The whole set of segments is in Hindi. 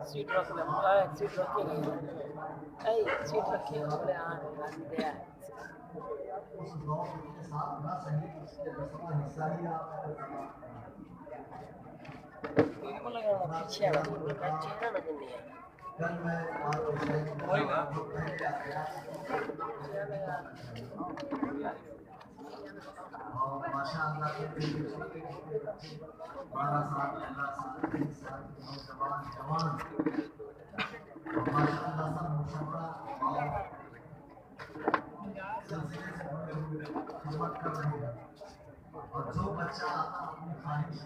सीट रख ले, सीट रखी गई है, सीट रखी है बोले हाँ दिया है। उस दौर के साथ ना संगीत उसके रस्म हिस्सा लिया इनको लगा पीछे आ गया, इनका चेहरा नजर नहीं आया। कल मैं आज वही ना और माशाअल्लाह 12 साल 15 साल 20 साल के नौजवान जवान माशाअल्लाह सब मुशर्रा और सिलसिले से जुड़े हुए खिदमत कर रहे हैं और जो बच्चा आता अपनी ख्वाहिश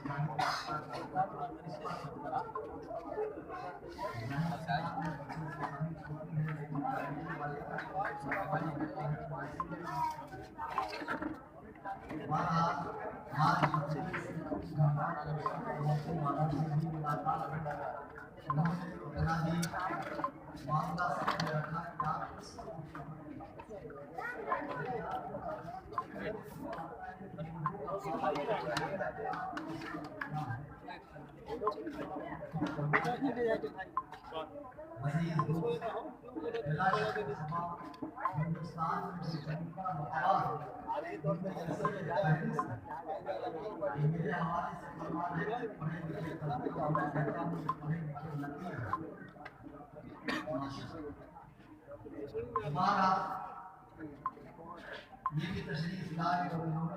ये भी तशरीफ लाए और इन्होंने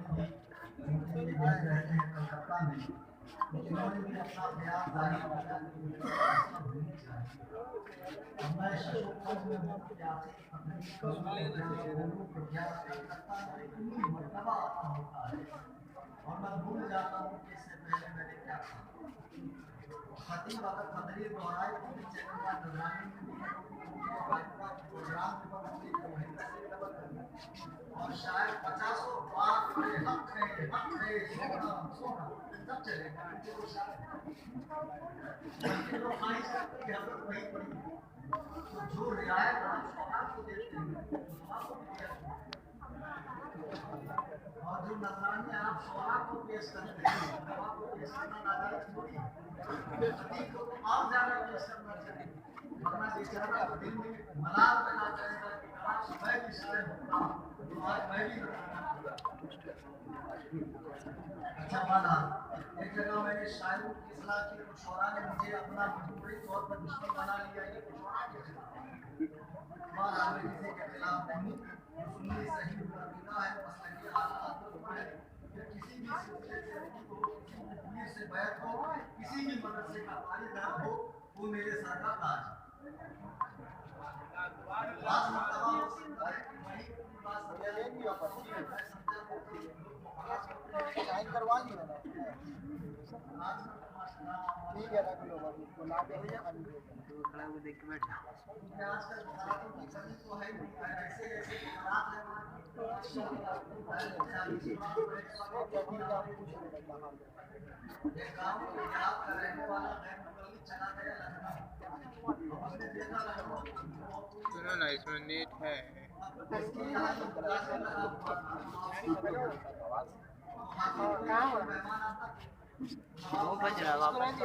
भी रहते हैं कलकत्ता में, इन्होंने भी अपना प्रयास जारी किया मैं शशोकन में मरतबा आता होता है और मैं भूल जाता हूँ कि इससे पहले मैंने क्या कहा। खतीब अगर तकरीर दोहराए तो भी चैनल का निगरानी प्रोग्राम और शायद 50 बार हक है सोना सब चलेगा तो ख्वाहिश करते हैं हजरत वही पड़ी तो जो रियायत को देते हैं और जो नजरानी आप शोरा को पेश करते हैं दवा को पेश करना नाजायज थोड़ी है तो और ज्यादा पेश करना चाहिए वरना बेचारा तो दिल में मलाल पैदा करेगा कि काश मैं भी शायद होता तो आज मैं भी अच्छा माना एक जगह मैंने शायरों की इस्लाह की तो शोरा ने मुझे अपना मजबूरी तौर पर दुश्मन बना लिया ये शोरा के खिलाफ किसी के खिलाफ नहीं सुन्नी सही अकीदा है मसलक आला है किसी भी सिलसिले से हो किसी से बैठ हो किसी भी मदरसे का पारीदार हो वो मेरे सर का ताज बात मरतबा हो सकता है कि वही बात समझ लेंगी और पढ़ी है मैं समझा साइन करवा ली मैंने ठीक है रख लो बाबू को ला दे खड़ा हो देख के बैठ आजकल तो है ऐसे ऐसे हालात है ये गांव गुजरात का रहने वाला है मुकल्लिद चला गया लखनऊ सुनो ना इसमें नेट है वो बज रहा वापस।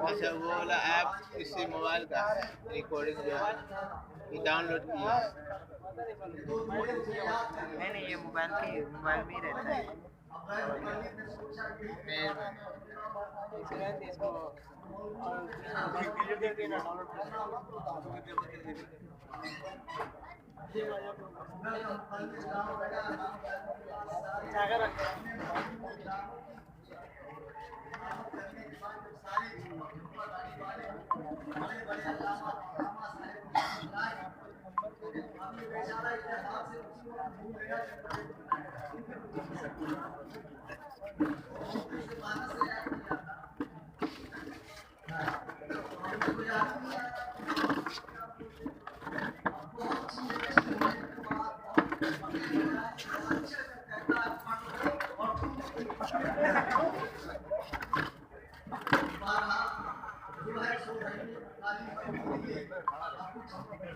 अच्छा वो वाला ऐप इसी मोबाइल का रिकॉर्डिंग जो है ये डाउनलोड किया नहीं ये मोबाइल में ही रहता है। इसको वीडियो करके ना डाउनलोड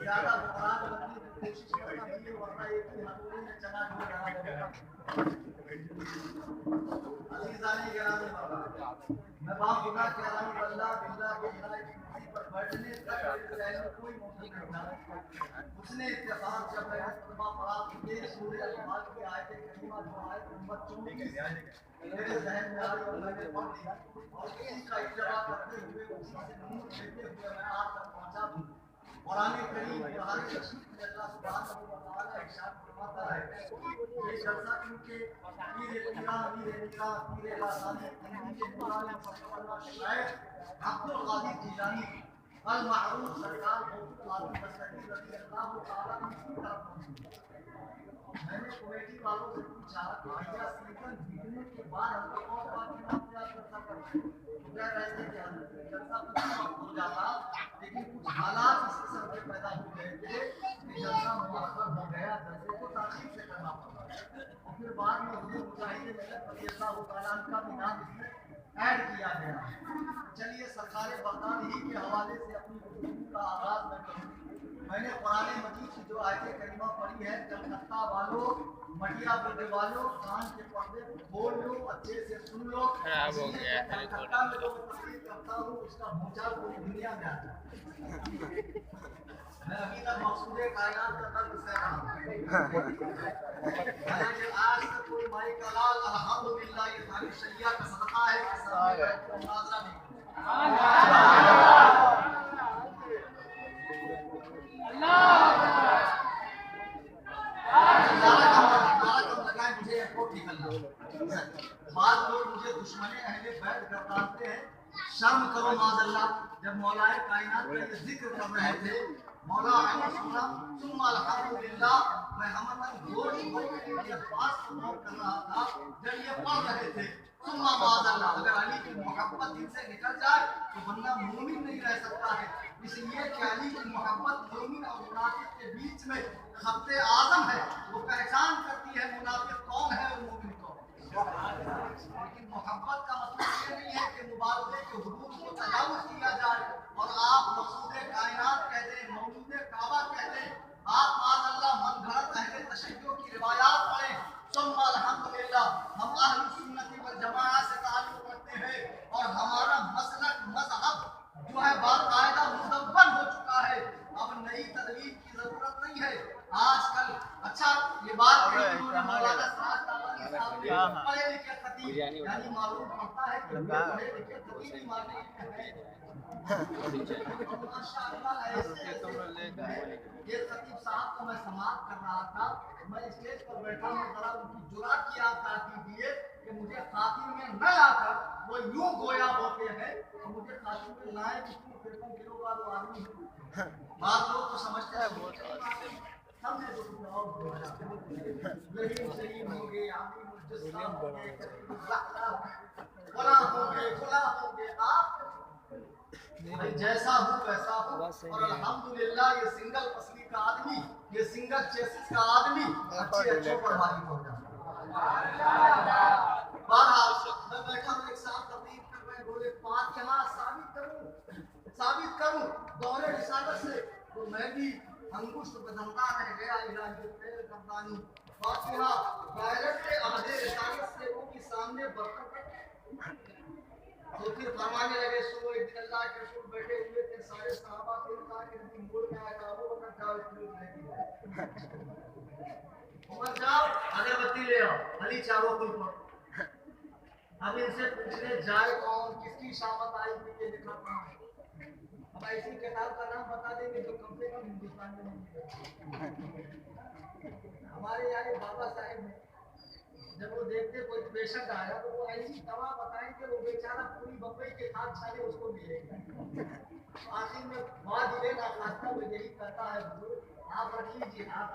ज्यादा बुखार लगने की कोशिश करना चाहिए, वरना एक ही हथौड़े में चना जो डाला जाएगा। अजीजानी गिरामी बाबा, मैं बाप खुदा कह रहा हूँ, अल्लाह बिल्ला बिल्ला कुर्सी पर बैठने तक मेरे में कोई मौजूद नहीं था। उसने इत्तेफाक जब मैंने तलबा पढ़ा कि ये सूरह अल-फाल की आयत करीमा जो आयत नंबर 24 है, मेरे ज़हन में आई और मैंने पढ़ ली और उसी का इत्तबा करते हुए उसी से नूर लेते हुए मैं आज तक पहुंचा हूं। कुरान करीम कुरान शरीफ में अल्लाह सुब्हानहू व तआला इरशाद फरमाता है, ये जलसा क्योंकि पीर लासानी के मुताबिक फरमाना शायद अब्दुल कादिर जिलानी अल मारूफ सरकार कादिर बसरी रज़ी अल्लाह तआला की तरफ मैंने कमेटी वालों से पूछा कि भैया सीजन बीतने के बाद हम लोग और बात क्या चर्चा करते हैं, तो कह रहे थे कि जलसा हो जाता, लेकिन कुछ हालात इसके सबसे पैदा हो गए थे कि जलसा मुअख्खर हो गया, जलसे को ताखीर से करना पड़ा और फिर बाद में हुजूर मुजाहिद मिल्लत रज़ियल्लाहु तआला अन्हु का भी नाम इसमें ऐड किया गया। चलिए सरकार बगदाद ही के हवाले से अपनी गुफ्तगू का आगाज मैं करूँ। मैंने कुरान मजीद की जो आयत करीमा पढ़ी है, कलकत्ता वालों, मटिया बुर्दे वालों, कान के पर्दे खोल लो, अच्छे से सुन लो। खराब हो गया है कलकत्ता में जो मैं तस्वीर करता हूँ उसका भूचाल पूरी दुनिया में आता है। मैं अभी तक मकसूदे कायनात का तर्क सह रहा हूँ, हालांकि आज तक कोई माई का लाल अल्हम्दुलिल्लाह ये तारीफ शरिया का सदका है कि सामने मुनाजरा नहीं बाद लोग मुझे दुश्मने अहले बैत गरदानते हैं। शर्म करो माज़अल्लाह, जब मौलाए कायनात का ये जिक्र कर रहे थे, मौला सुना सुम्मा अल्हम्दुलिल्लाह, मैं हमतन जोर जोर के लिए पास नोट कर रहा था जब ये पढ़ रहे थे सुम्मा माज़अल्लाह। अगर अली की मोहब्बत दिल से निकल जाए तो बंदा मोमिन नहीं रह सकता है, इसलिए कि अली की मोहब्बत मोमिन और मुनाफिक के बीच में खत्ते आज़म है। वो पहचान करती है मुनाफिक कौन है और मोमिन कौन। लेकिन मोहब्बत का मतलब ये नहीं है कि मुबारके के हुदूद को तजावुज़ किया जाए और आप मकसूदे कायनात कह दें, मौजूदे काबा कह दें, आप माज़अल्लाह मनगढ़ंत अहले तशय्युअ की रिवायात पढ़ें। सुम्मा अल्हम्दुलिल्लाह, हम अहले सुन्नत वल जमाअत से ताल्लुक़ रखते हैं और हमारा मसलक मज़हब जो है बाकायदा मुदव्वन हो चुका है। अब नई तदरीब की जरूरत नहीं है। आजकल अच्छा ये बात मौलाना सराज तालानी साहब ने पढ़े लिखे खतीब यानी मालूम पड़ता है कि पढ़े लिखे खतीब ही माने माशाअल्लाह ऐसे ये खतीब साहब को मैं समाप्त कर रहा था, मैं स्टेज पर बैठा हूँ, जरा उनकी जुरात की आप ताकीद दिए कि मुझे खातिर में न लाकर वो यूं गोया होते हैं और मुझे खातिर में लाए कि 53 किलो का वो आदमी है। बात लोग तो समझते हैं हमने तो कुछ और बोला, लेकिन सही हो गए, आमी मुजस्सा हो गए, खुला हो गए आप भाई जैसा हूँ वैसा हूँ। और अल्हम्दुलिल्लाह ये सिंगल पसली का आदमी, ये सिंगल चेसिस का आदमी अच्छे अच्छों पर मालिक हो जाता है। मैं बैठा हूँ, एक साहब तकलीफ कर रहे हैं, बोले फातिहा साबित करूँ दौरे रिसालत से, तो मैं भी अंगुष्ठ बदलता रह गया इलाही पैर करदानी फातिहा डायरेक्ट के अहदे रिसालत से वो के सामने बरकत। तो फिर फरमाने लगे, सुनो एक दिन अल्लाह के रसूल बैठे हुए थे, सारे सहाबा से कहा कि मोड़ में आया वो बता जाओ इसमें नहीं उमर जाओ अगरबत्ती ले आओ, अली चारों कुल पर। अब इनसे पूछने जाए कौन, किसकी शामत आई थी, ये लिखा कहाँ है। अब ऐसी किताब का नाम बता देंगे जो कम से कम हिंदुस्तान में नहीं है। हमारे यहाँ बाबा साहेब ने जब वो देखते कोई पेशेंट आया तो वो ऐसी दवा बताएंगे वो बेचारा पूरी बम्बई के खाद छाले उसको मिलेगा। आखिर में बाद में ना खास्ता वो यही कहता है, आप रख लीजिए, आप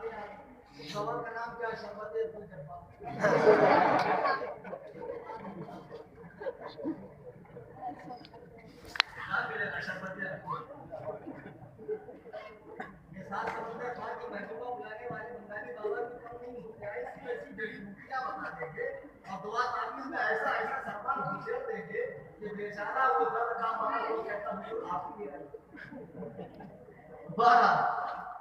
दवा का नाम क्या है, शरबत फूल जब्बा। मिलेगा शरबत ये साथ समझना था कि महबूबा बुलाने वाले बंगाली बाबा की कम नहीं हो जाए, ऐसी जड़ी बूटियां बता देंगे और दुआ ताबीज में ऐसा ऐसा सरकार घुसेड़ देंगे कि बेचारा वो दर्द का मानो वो कहता हूँ आप ही है। बहरहाल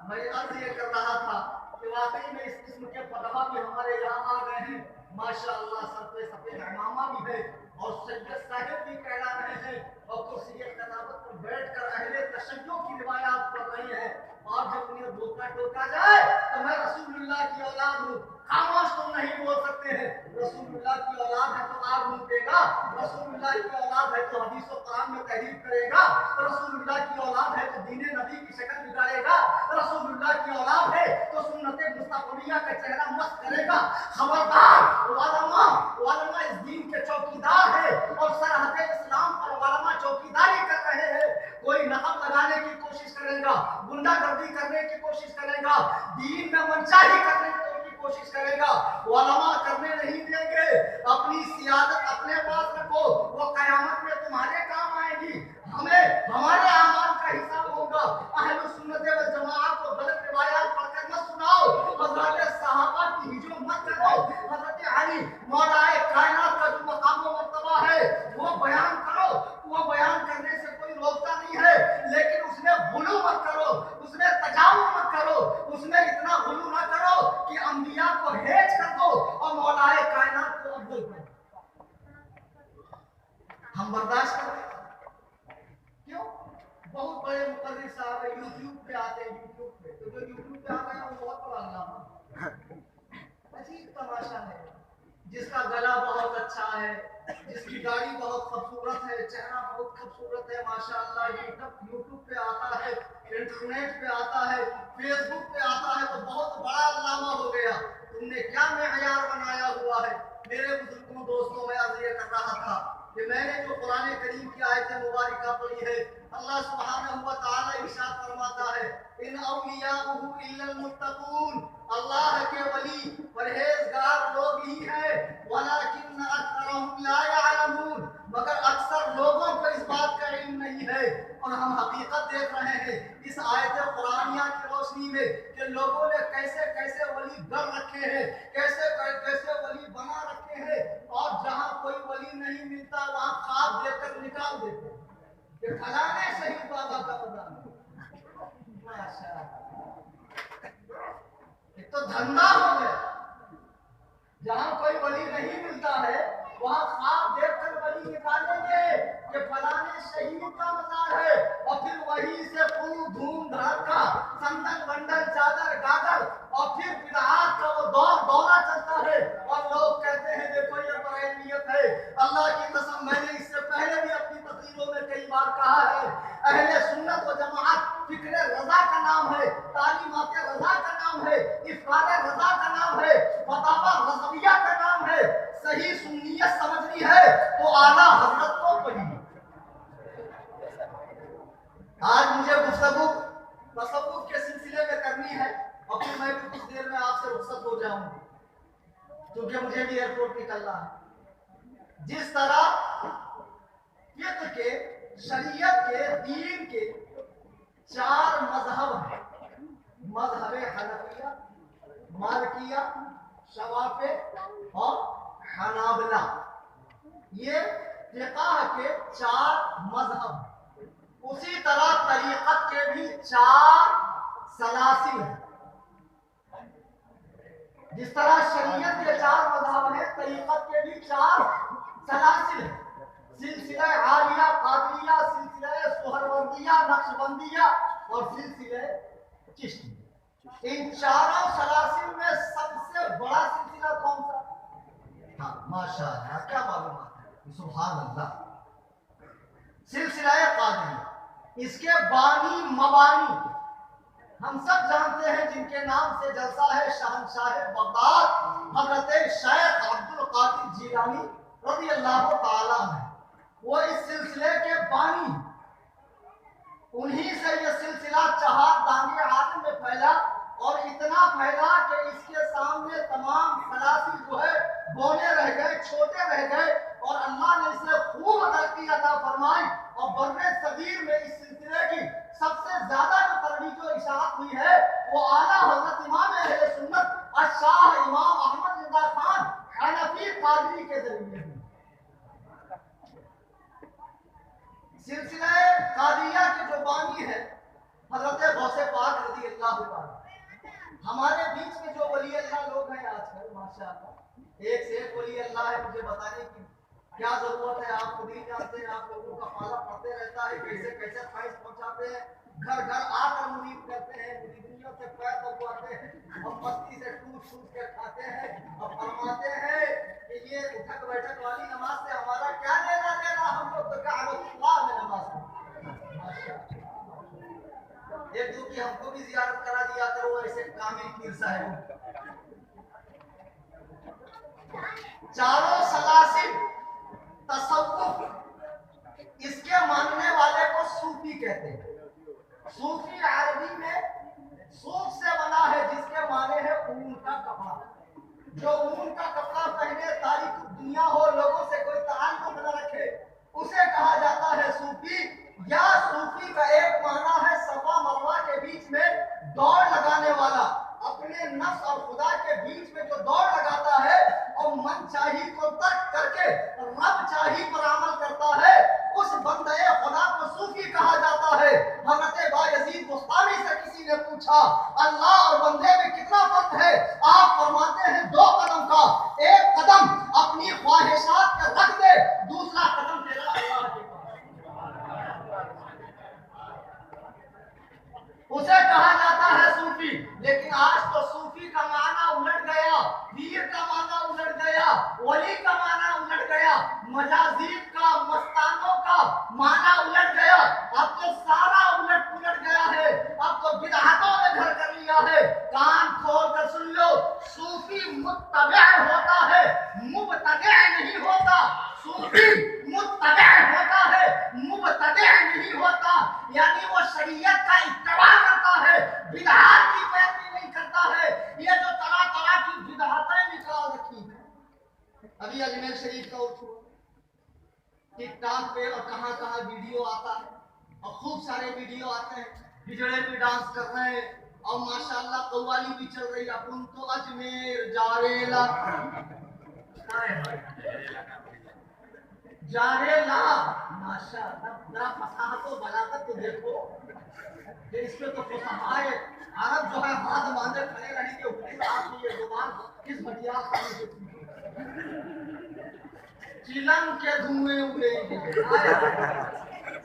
मैं अर्ज ये कर रहा था कि वाकई में इस किस्म के फतवा भी हमारे यहाँ आ गए हैं। माशाअल्लाह सर पे सफेद इमामा भी है और सैयद साहिब भी कहला रहे हैं और कुर्सी खिताबत पर बैठकर अहले तशय्युअ की रिवायात पढ़ रही हैं। और जब उन्हें धोखा टोका जाए तो मैं रसूलुल्लाह की औलाद हूँ, खामोश तुम नहीं बोल सकते हैं। रसूलुल्लाह की औलाद है तो आग मुंतेगा, रसूलुल्लाह की औलाद है तो हदीस और कुरान में तहरीफ करेगा, रसूलुल्लाह की औलाद है तो दीन नबी की शक्ल बिगाड़ेगा, रसूलुल्लाह की औलाद है तो सुन्नते मुस्तफिया का चेहरा मस्त करेगा। खबरदार, उलमा उलमा इस दीन के चौकीदार है और सरहद इस्लाम पर उलमा चौकीदारी कर रहे हैं। कोई नकब लगाने की कोशिश करेगा, गुंडागर्दी करने की कोशिश करेगा, दीन में मनचाही करने की कोशिश करेगा, उलमा करने नहीं देंगे। अपनी सियादत अपने पास रखो, वो कयामत में तुम्हारे काम आएगी। हमें हमारे आमाल का हिसाब होगा। अहले सुन्नत वल जमाअत को गलत रिवायात पढ़कर मत सुनाओ, हज़रत सहाबा की हिजो मत करो। हज़रत अली मौलाए कायनात का जो मकाम व मर्तबा है वो बयान करो। वो बयान करने से कोई रोकता नहीं है, लेकिन उसमें गुलू मत करो, उसमें तजावुज़ मत करो, उसमें इतना गुलू ना करो कि अंबिया को हेज कर दो और मौलाए कायनात को अफजल कर दो। हम बर्दाश्त करें क्यों? बहुत बड़े मुकर्रिर साहब है, यूट्यूब पे आते हैं, यूट्यूब पे तो जो यूट्यूब पे आ गए हैं वो बहुत बड़ा अल्लामा। अजीब तमाशा है, जिसका गला बहुत अच्छा है, जिसकी गाड़ी बहुत खूबसूरत है, चेहरा बहुत खूबसूरत है, माशाअल्लाह, यूट्यूब पे आता है, इंटरनेट पे आता है, फेसबुक पे आता है तो बहुत बड़ा अल्लामा हो गया। तुमने क्या मेयार बनाया हुआ है? मेरे बुजुर्गों दोस्तों, मैं अर्ज ये कर रहा था कि मैंने जो कुरान करीम की आयत मुबारका पढ़ी है, अल्लाह सुब्हानहू व तआला इरशाद फरमाता है, इन औलियाउहु इल्लल मुत्तकून, अल्लाह के वली परहेजगार लोग ही हैं, वलाकिन अक्सरहुम ला यअलमून, मगर अक्सर लोगों को इस बात का इल्म नहीं है। और हम हकीकत देख रहे हैं इस आयत कुरानिया की रोशनी में कि लोगों ने कैसे कैसे वली गढ़ रखे हैं, कैसे कैसे वली बना रखे हैं, और जहां कोई वली नहीं मिलता वहां ख्वाब देकर निकाल देते हैं कि फलाने शहीद बाबा का मदान। माशाअल्लाह, एक तो धंधा हो गया। जहां कोई वली नहीं मिलता है वहां ख्वाब देखकर वली निकालेंगे कि फलाने शहीद का मजार है, और फिर वहीं से खूब धूम धड़का संदन बंडल चादर गागर और फिर बिदअत का वो दौरा चलता है और लोग कहते हैं देखो ये बरैनियत है। अल्लाह की कसम, मैंने इससे पहले भी अपनी तकरीरों में कई बार कहा है, अहले सुन्नत व जमाअत फिक्र रजा का नाम है, तालीमात रजा का नाम है, इफराद रजा का नाम है, फतावा रज़विया का नाम है। सही सुन्नियत समझनी है तो आला हजरत को पढ़िए। आज मुझे गुफ्तगू तसव्वुफ के सिलसिले में करनी है और फिर मैं भी कुछ देर में आपसे रुखसत हो जाऊंगा, क्योंकि मुझे भी एयरपोर्ट निकलना है। जिस तरह फिक्र के, शरीयत के, दीन के 4 मजहब हैं, मजहब हनफिया, मालिकिया, शवाफे और हनाबला, ये फिक़ह के 4 मजहब। उसी तरह तरीक़त के भी 4 सलासिल हैं। जिस तरह शरीयत के 4 मजहब हैं, तरीक़त के भी 4 सलासिल हैं। सिलसिला आलिया, कादरिया, सिलसिला सुहरवर्दिया, नक्शबंदिया और सिलसिला चिश्ती। इन चारों सलासिल में सबसे बड़ा सिलसिला कौन सा? हाँ, माशाअल्लाह, क्या मालूमात है, सुभान अल्लाह। सिलसिला कादरिया, इसके बानी मबानी हम सब जानते हैं, जिनके नाम से जलसा है शहंशाह बगदाद हजरत शेख अब्दुल कादिर जीलानी रज़ी अल्लाह ताला अन्हु। वो इस सिलसिले के बानी, उन्हीं से ये सिलसिला 4 दांगे आलम में फैला और इतना फैला कि इसके सामने तमाम सलासिल जो है बोने रह गए, छोटे रह गए, और अल्लाह ने इसे खूब तरक्की अता फरमाई। और बर्रे सगीर में इस सिलसिले की सबसे ज्यादा जो तरवीज और इशाअत हुई है वो आला हजरत इमाम अहले सुन्नत शाह इमाम अहमद रिज़ा खान हनफी कादरी के जरिए हुई। अल्लाह हमारे बीच में जो वली अल्लाह लोग हैं आजकल माशाअल्लाह, एक से एक वली अल्लाह है। मुझे बताने की क्या जरूरत है, आप खुद ही जानते हैं। आप लोगों का पाला पड़ते रहता है, कैसे कैसे फैज पहुंचाते हैं, घर घर आकर मुरीद करते हैं, मुरीदियों से पैर दबवाते हैं, और मस्ती से टूट टूट के खाते हैं और फरमाते हैं कि ये उठक बैठक वाली नमाज से हमारा क्या लेना देना, हम लोग तो काबतुल्लाह में नमाज पढ़ते। एक दो की हमको भी जियारत करा दिया करो, ऐसे कामिल पीर साहब। चारों सलासिल तसव्वुफ, इसके मानने वाले को सूफी कहते हैं। सूफी अरबी में सूफ से बना है, जिसके माने है ऊन का कपड़ा। जो ऊन का कपड़ा पहने, तारीख दुनिया हो, लोगों से कोई ताल्लुक न रखे, उसे कहा जाता है सूफी। या सूफी का एक माना है सफा मरवा के बीच में दौड़ लगाने वाला, अपने नफ्स और खुदा के बीच में जो दौड़ लगाता है और मन चाही को तर्क करके रब चाही पर अमल करता है, उस बंदे खुदा को सूफी कहा जाता है। हज़रत बायजीद बुस्तामी से किसी ने पूछा अल्लाह और बंदे में कितना फर्क है, आप फरमाते हैं 2 कदम का। एक कदम अपनी ख्वाहिशात पे रख दे, दूसरा कदम तेरा अल्लाह के पास। उसे कहा जाता है सूफी। लेकिन आज तो सूफी का माना उलट गया, पीर का माना उलट गया, वली का माना उलट गया, मजाजीब का, मस्तानों का माना उलट गया। अब तो सारा उलट पुलट गया है, अब तो बिदअतों ने घर कर लिया है। कान खोल कर सुन लो, सूफी मुत्तबे होता है, मुबतदे नहीं होता। सूफी मुत्तबे होता है, मुबतदे नहीं होता। यानी वो शरीयत का इत्तबा करता है, बिदअत की पैरवी नहीं करता है। ये जो तरह तरह की बिदअतें निकाल रखी है। अभी अजमेर शरीफ का उठ हुआ, टिकटॉक पे और कहां वीडियो आता है, और खूब सारे वीडियो आते हैं, हिजड़े भी डांस कर रहे हैं, और माशाअल्लाह कव्वाली भी चल रही है। अपन तो अजमेर जारेला जारेला, माशाअल्लाह, जरा फसाहत और बलागत तो देखो। इसमें तो फसाहाए अरब जो है हाथ बांधे खड़े रहेंगे, ऊपर आपकी ये जुबान किस मटिया खाने से चिलम के धुएं उड़ेंगे।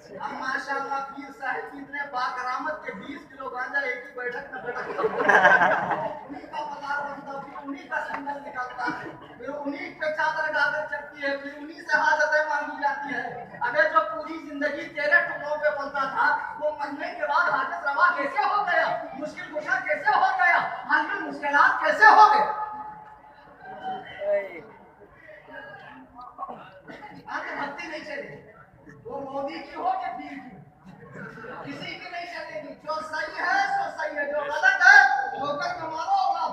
अब माशाअल्लाह पीर साहब इतने बाकरामत के 20 किलो गांजा एक ही बैठक में बैठा, उन्हीं का बाजार बनता, फिर उन्हीं का सिंगल निकलता है, फिर उन्हीं पे चादर डालकर चलती है, फिर उन्हीं से हाजतें मांगी जाती है। अबे जो पूरी जिंदगी तेरे टुकड़ों पे पलता था, वो मरने के बाद हाजत रवा कैसे हो गया, मुश्किल कुशा कैसे हो गया, हल में मुश्किलात कैसे हो गए। आगे भक्ति नहीं चलेगी, वो मोदी की हो कि पीर की, किसी की नहीं चलेगी। जो सही है सो सही है, जो गलत है ठोकर में मारो और आओ।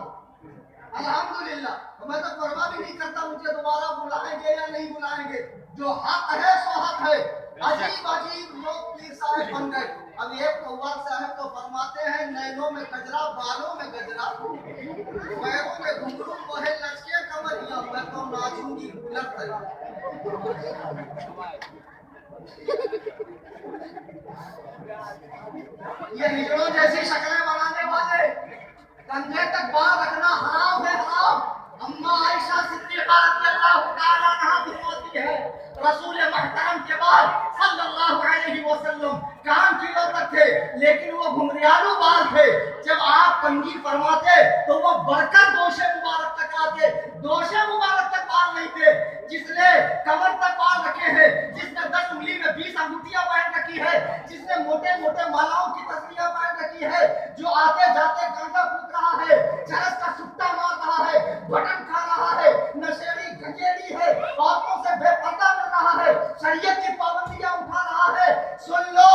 अल्हम्दुलिल्लाह, तो मैं तो परवाह भी नहीं करता मुझे दोबारा बुलाएंगे या नहीं बुलाएंगे। जो हक है सो हक है। अजीब अजीब लोग पीर साहब बन गए। अब एक कव्वाल साहब तो फरमाते हैं नैनों में गजरा, बालों में गजरा, पैरों में घुंघरू, मोहे लचके कमरिया, मैं तो नाचूंगी बुलंद तक। ये हिजड़ों जैसी शक्लें बनाने वाले, कंधे तक बाल रखना हराम है, हराम। अम्मा आयशा सिद्दीक़ा रज़ियल्लाहु तआला अन्हा फरमाती है रसूल महतरम के बाद सल्लल्लाहु अलैहि वसल्लम कान किलो तक थे, लेकिन वो घुंघरालू बाल थे। जब आप कंघी फरमाते तो वो बढ़कर दोशे मुबारक तक आते, दोशे मुबारक तक बाल नहीं थे। जिसने कमर तक बाल रखे हैं, जिसने 10 उंगली में 20 अंगूठियां पहन रखी है, जिसने मोटे मोटे मालाओं की तस्वीरें पहन रखी है, जो आते जाते गांजा फूक रहा है, चरस का सुट्टा मार रहा है, बटन खा रहा है, नशेड़ी गंजेड़ी है, औरतों से बेपर्दा कर रहा है, शरीयत की पाबंदियां उठा रहा है। सुन लो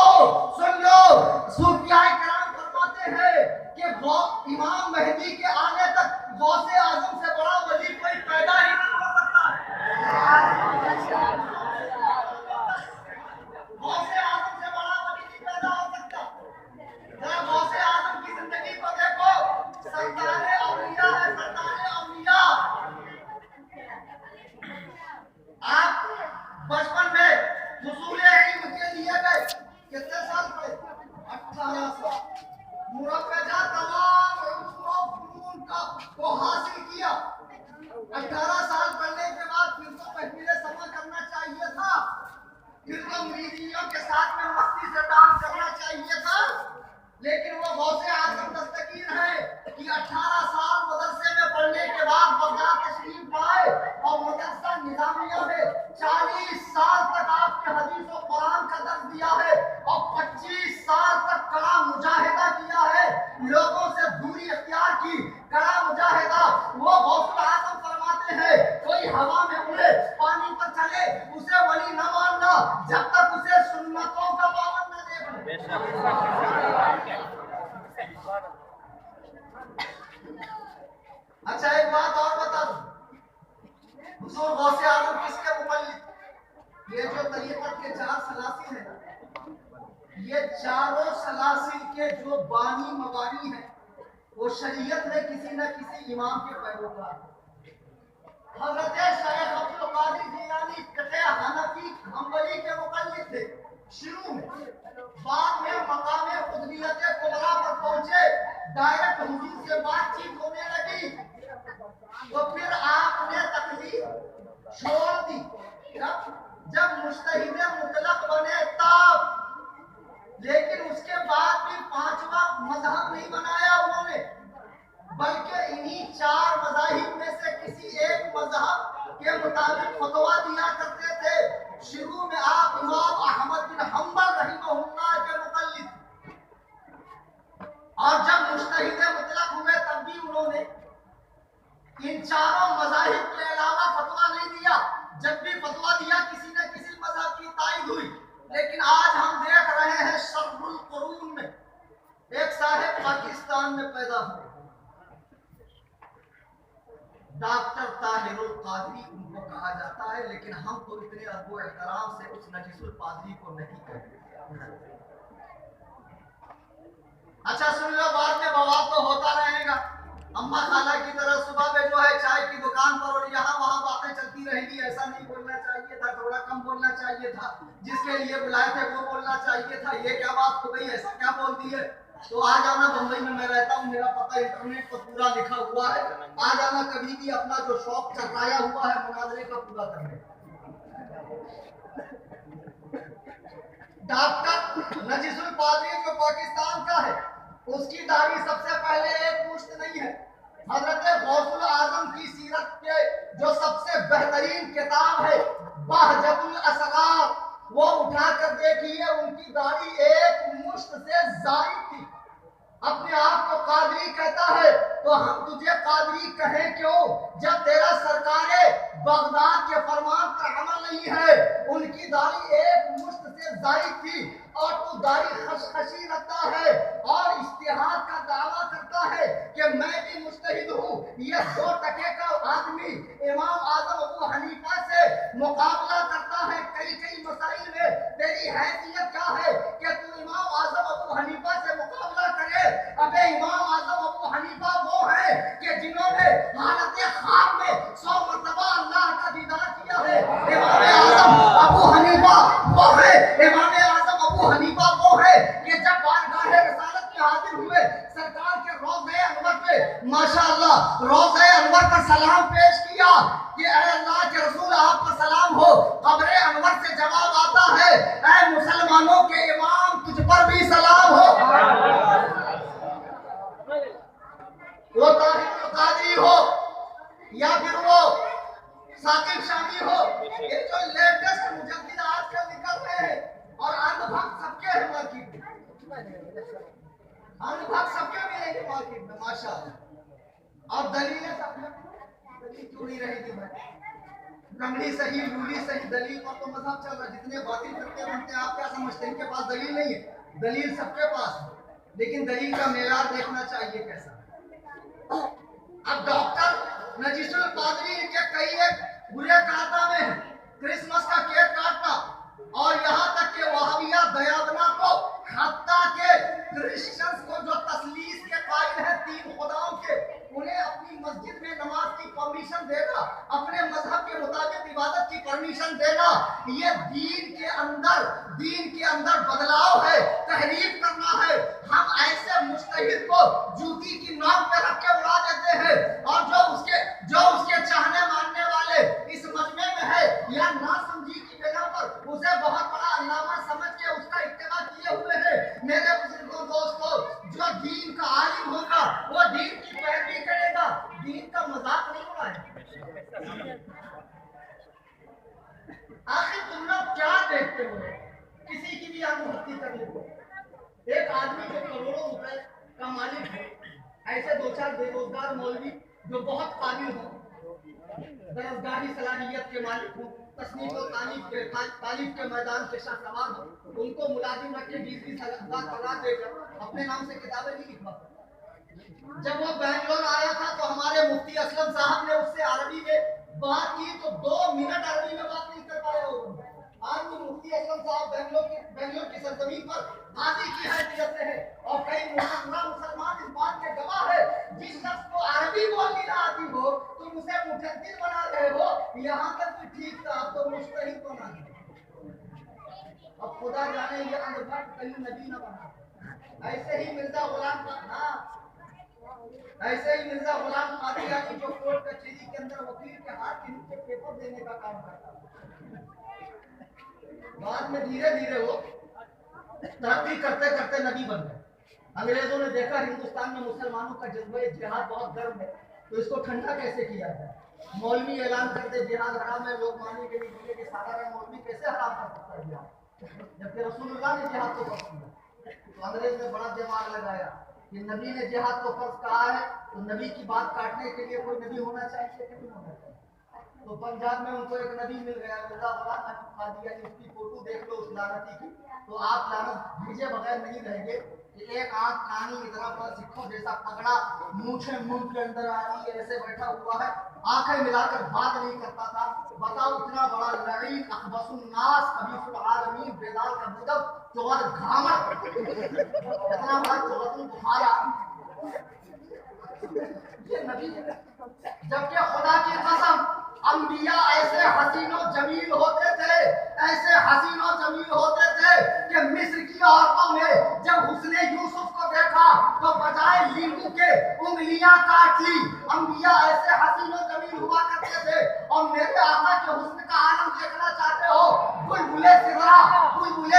सूफिया इकराम फरमाते हैं कि वो इमाम मेहदी के आने तक गौसे आजम से बड़ा वली कोई पैदा ही नहीं हो सकता है। गौसे आजम से बड़ा वली नहीं पैदा हो सकता। जरा गौसे आजम की जिंदगी को देखो, सरदारे औलिया है, सरदारे औलिया। आप बचपन में हुसूल इल्म के लिए गए, कितने साल पढ़े? 18 साल। मुरब्बे जा गौसे आजम दस्तगीर हैं कि 18 साल मदरसे में पढ़ने के बाद बगदाद तशरीफ लाए और मदरसा निजामिया में 40 साल तक आपने हदीस और कुरान का दर्स दिया है और 25 साल तक कड़ा मुजाहिदा किया है, लोगों से दूरी अख्तियार की, कड़ा मुजाहिदा। वो गौसुल आजम फरमाते हैं कोई हवा में उड़े, पानी पर चले, उसे वली न मानना जब तक उसे सुन्नतों का पाबंद न देख ले। अच्छा एक बात और बता दूं, हुजूर गौसे आजम किसके मुकल्लिद? ये जो तरीक़त के 4 सलासिल हैं, ये चारों सलासिल के जो बानी मबानी हैं वो शरीयत में किसी न किसी इमाम के पैरोकार। हज़रत शेख अब्दुल कादिर जिलानी कटे हनफी हम्बली के मुकल्लिद थे शुरू में, बाद में मकाम खुदबियत कुबरा पर पहुंचे, डायरेक्ट हुजूर से बातचीत होने लगी, तो फिर आपने तकलीफ छोड़ दी। जब मुज्तहिद मुतलक बने तब, लेकिन उसके बाद भी 5वां मजहब नहीं बनाया उन्होंने, बल्कि इन्हीं 4 मज़ाहिब में से किसी एक मजहब के मुताबिक फतवा दिया करते थे। शुरू में आप इमाम अहमद बिन हम्बल रहिमहुल्लाह के मुकल्लिद, और जब मुज्तहिद मुतलक हुए तब भी उन्होंने इन चारों मज़ाहिब के अलावा फतवा नहीं दिया। जब भी फतवा दिया किसी न किसी मजहब की तायद हुई। लेकिन आज हम देख रहे हैं शर्रुल कुरून में एक साहिब पाकिस्तान में पैदा हुए, डॉक्टर ताहिरुल कादरी उनको कहा जाता है, लेकिन हम तो इतने अदब एहतराम से उस नजीसुल पादरी को नहीं कहते। अच्छा सुन लो, बाद में बवाल तो होता रहेगा। अम्मा खाला की तरह सुबह में जो है चाय की दुकान पर और यहाँ वहाँ बातें चलती रहेंगी। ऐसा नहीं बोलना चाहिए था, थोड़ा कम बोलना चाहिए था, जिसके लिए बुलाए थे वो बोलना चाहिए था, ये क्या बात हो गई, ऐसा क्या बोल दिए। तो आ जाना, बम्बई में मैं रहता हूँ, मेरा पता इंटरनेट पर पूरा लिखा हुआ है, आ जाना कभी भी, अपना जो शौक चर्राया हुआ है मुनाजरे का पूरा करने। डॉक्टर नजीसुल पादरी जो पाकिस्तान का है, उसकी दाढ़ी सबसे पहले एक मुश्त नहीं है। हजरत गौसुल आजम की सीरत के जो सबसे बेहतरीन किताब है बहजतुल असरार, वो उठाकर देखिए, उनकी दाढ़ी एक मुश्त से जायद थी। अपने आप को कादरी कहता है, तो हम तुझे कादरी कहें क्यों जब तेरा सरकारे बगदाद के फरमान पर अमल नहीं है। उनकी दाढ़ी एक मुश्त से जायद थी और तू दाढ़ी खशखशी रखता है और इस्तिहाद का दावा करता है कि मैं भी मुज्तहिद हूँ। ये 2 टके का आदमी इमाम आजम अबू हनीफा से मुकाबला करता है कई मसाइल में। तेरी हैसियत क्या है कि तू इमाम आजम अबू हनीफा से मुकाबला करे? अबे इमाम आजम अबू हनीफा वो है कि जिन्होंने हालत ख्वाब में 100 मरतबा अल्लाह का दीदार किया है। इमाम आजम अबू हनीफा वो है, इमाम आजम अबू हनीफा वो है कि जब बारगाह रिसालत में हाजिर हुए सरकार के रोज़े अनवर पे, माशाअल्लाह रोज़े अनवर पर सलाम पेश किया कि ऐ अल्लाह के रसूल आप पर सलाम हो। कब्र अनवर से जवाब आता है, ऐ मुसलमानों के इमाम तुझ पर भी सलाम हो। वो ताहिरुल कादरी हो या फिर वो साकिब शामी हो, ये जो लेटेस्ट मुजद्दिद आजकल निकल रहे हैं, और अंधभक्त सबके हैं मार्केट में, अंधभक्त सबके मिलेंगे मार्केट में माशाअल्लाह। और दलीलें दलील क्यों नहीं रहेगी भाई? लंगड़ी सही, लूली सही, दलील पर तो मजहब चल रहा है। जितने बातिल करते बनते हैं, आप क्या समझते हैं इनके पास दलील नहीं है? दलील सबके पास है, लेकिन दलील का मेयार देखना चाहिए कैसा। अब डॉक्टर नजीसुल पादरी के कई एक बुरे कायदा में है, क्रिसमस का केक काटना, और यहाँ तक के वहाबिया दयाबना को, हत्ता के क्रिश्चियंस को जो तस्लीस के कायल है 3 खुदाओं के, उन्हें अपनी मस्जिद में नमाज की परमिशन देना, अपने मजहब के मुताबिक इबादत की परमिशन देना, ये दीन के अंदर बदलाव है, तहरीफ करना है। हम ऐसे मुज्तहिद को जूती की नोक पे रख के उड़ा देते हैं, और जो उसके चाहने मानने वाले इस मजमे में है या ना समझी की बिना पर उसे बहुत बड़ा अल्लामा समझ के उसका इत्तेबा किए हुए हैं। मेरे बुजुर्गों दोस्तों, जो दीन का आलिम होगा, वो दीन की पैरवी करेगा, दीन का मजाक नहीं उड़ाएगा। आखिर तुम लोग क्या देखते हो? किसी की भी आत्महत्या कर लेते हो। एक आदमी जो करोड़ों रुपए का मालिक है, ऐसे दो चार बेरोजगार मौलवी जो बहुत काबिल हो, बेरोजगारी सलाहियत के मालिक हो, तस्नीफ और तालीफ के मैदान पे सवार हो, उनको मुलाजिम रख के 20-20 हजार पगार देकर अपने नाम से किताबें नहीं लिखवा। जब वो बैंगलोर आया था तो हमारे मुफ्ती असलम साहब ने उससे अरबी में बात की तो 2 मिनट अरबी में बात नहीं कर पाए वो। आज भी मुफ्ती असलम साहब बैंगलोर की सरजमीन पर गाजी की हैसियत से है और कई मुसलमान इस बात के गवाह है। जिस शख्स को अरबी बोलनी ना आती हो तुम उसे मुजद्दिद बना रहे हो, यहाँ तक भी ठीक था, अब तो मुस्तहिद बना दिया। अब खुदा जाने ये अंधभक्त कहीं नबी न बना। ऐसे ही मिर्जा गुलाम कादियानी जो कोर्ट कचहरी के अंदर वकील के हाथ के नीचे पेपर देने का काम करता था, बाद में धीरे धीरे वो तरक्की करते करते नबी बन गए। अंग्रेजों ने देखा हिंदुस्तान में मुसलमानों का जज्बा जिहाद बहुत गर्म है, तो इसको ठंडा कैसे किया जाए। मौलवी ऐलान करते जिहाद हराम है, लोग मानेंगे नहीं, बोले कि साधारण मौलवी कैसे हराम कर सकता है जिहाद, जबकि रसूलुल्लाह ने जिहाद को फर्ज किया। तो अंग्रेज ने बड़ा दिमाग लगाया कि नबी ने जिहाद को फर्ज कहा है, तो नबी की बात काटने के लिए कोई नबी होना चाहिए कि नहीं होना चाहिए। तो पंजाब में उनको एक नबी मिल गया, मिर्जा गुलाम अहमद कादियानी, उसकी फोटो देख लो उस लानती की, तो आप लानत भेजे बगैर नहीं रहेंगे। एक आंख कानी इतना बड़ा सिक्खों जैसा तगड़ा, मूछे मुंह के अंदर आ रही है, ऐसे बैठा हुआ है, आंखें मिलाकर बात नहीं करता था। बताओ इतना बड़ा लड़ी अखबसुन्नास कबीसुल आलमीन बेदाल का मुदब चौर घामर, इतना बड़ा चौर बुखारा, ये नबी है। जबकि खुदा की कसम अंबिया ऐसे हसीनो जमील होते थे, ऐसे हसीनो जमील होते थे कि मिस्र की औरतों ने जब हुस्ने यूसुफ को देखा तो बजाय लींबू के उंगलियां काट ली। अंबिया ऐसे हसीनो जमील हुआ करते थे। और मेरे आका के हुस्न का आलम देखना चाहते हो, बुलबुले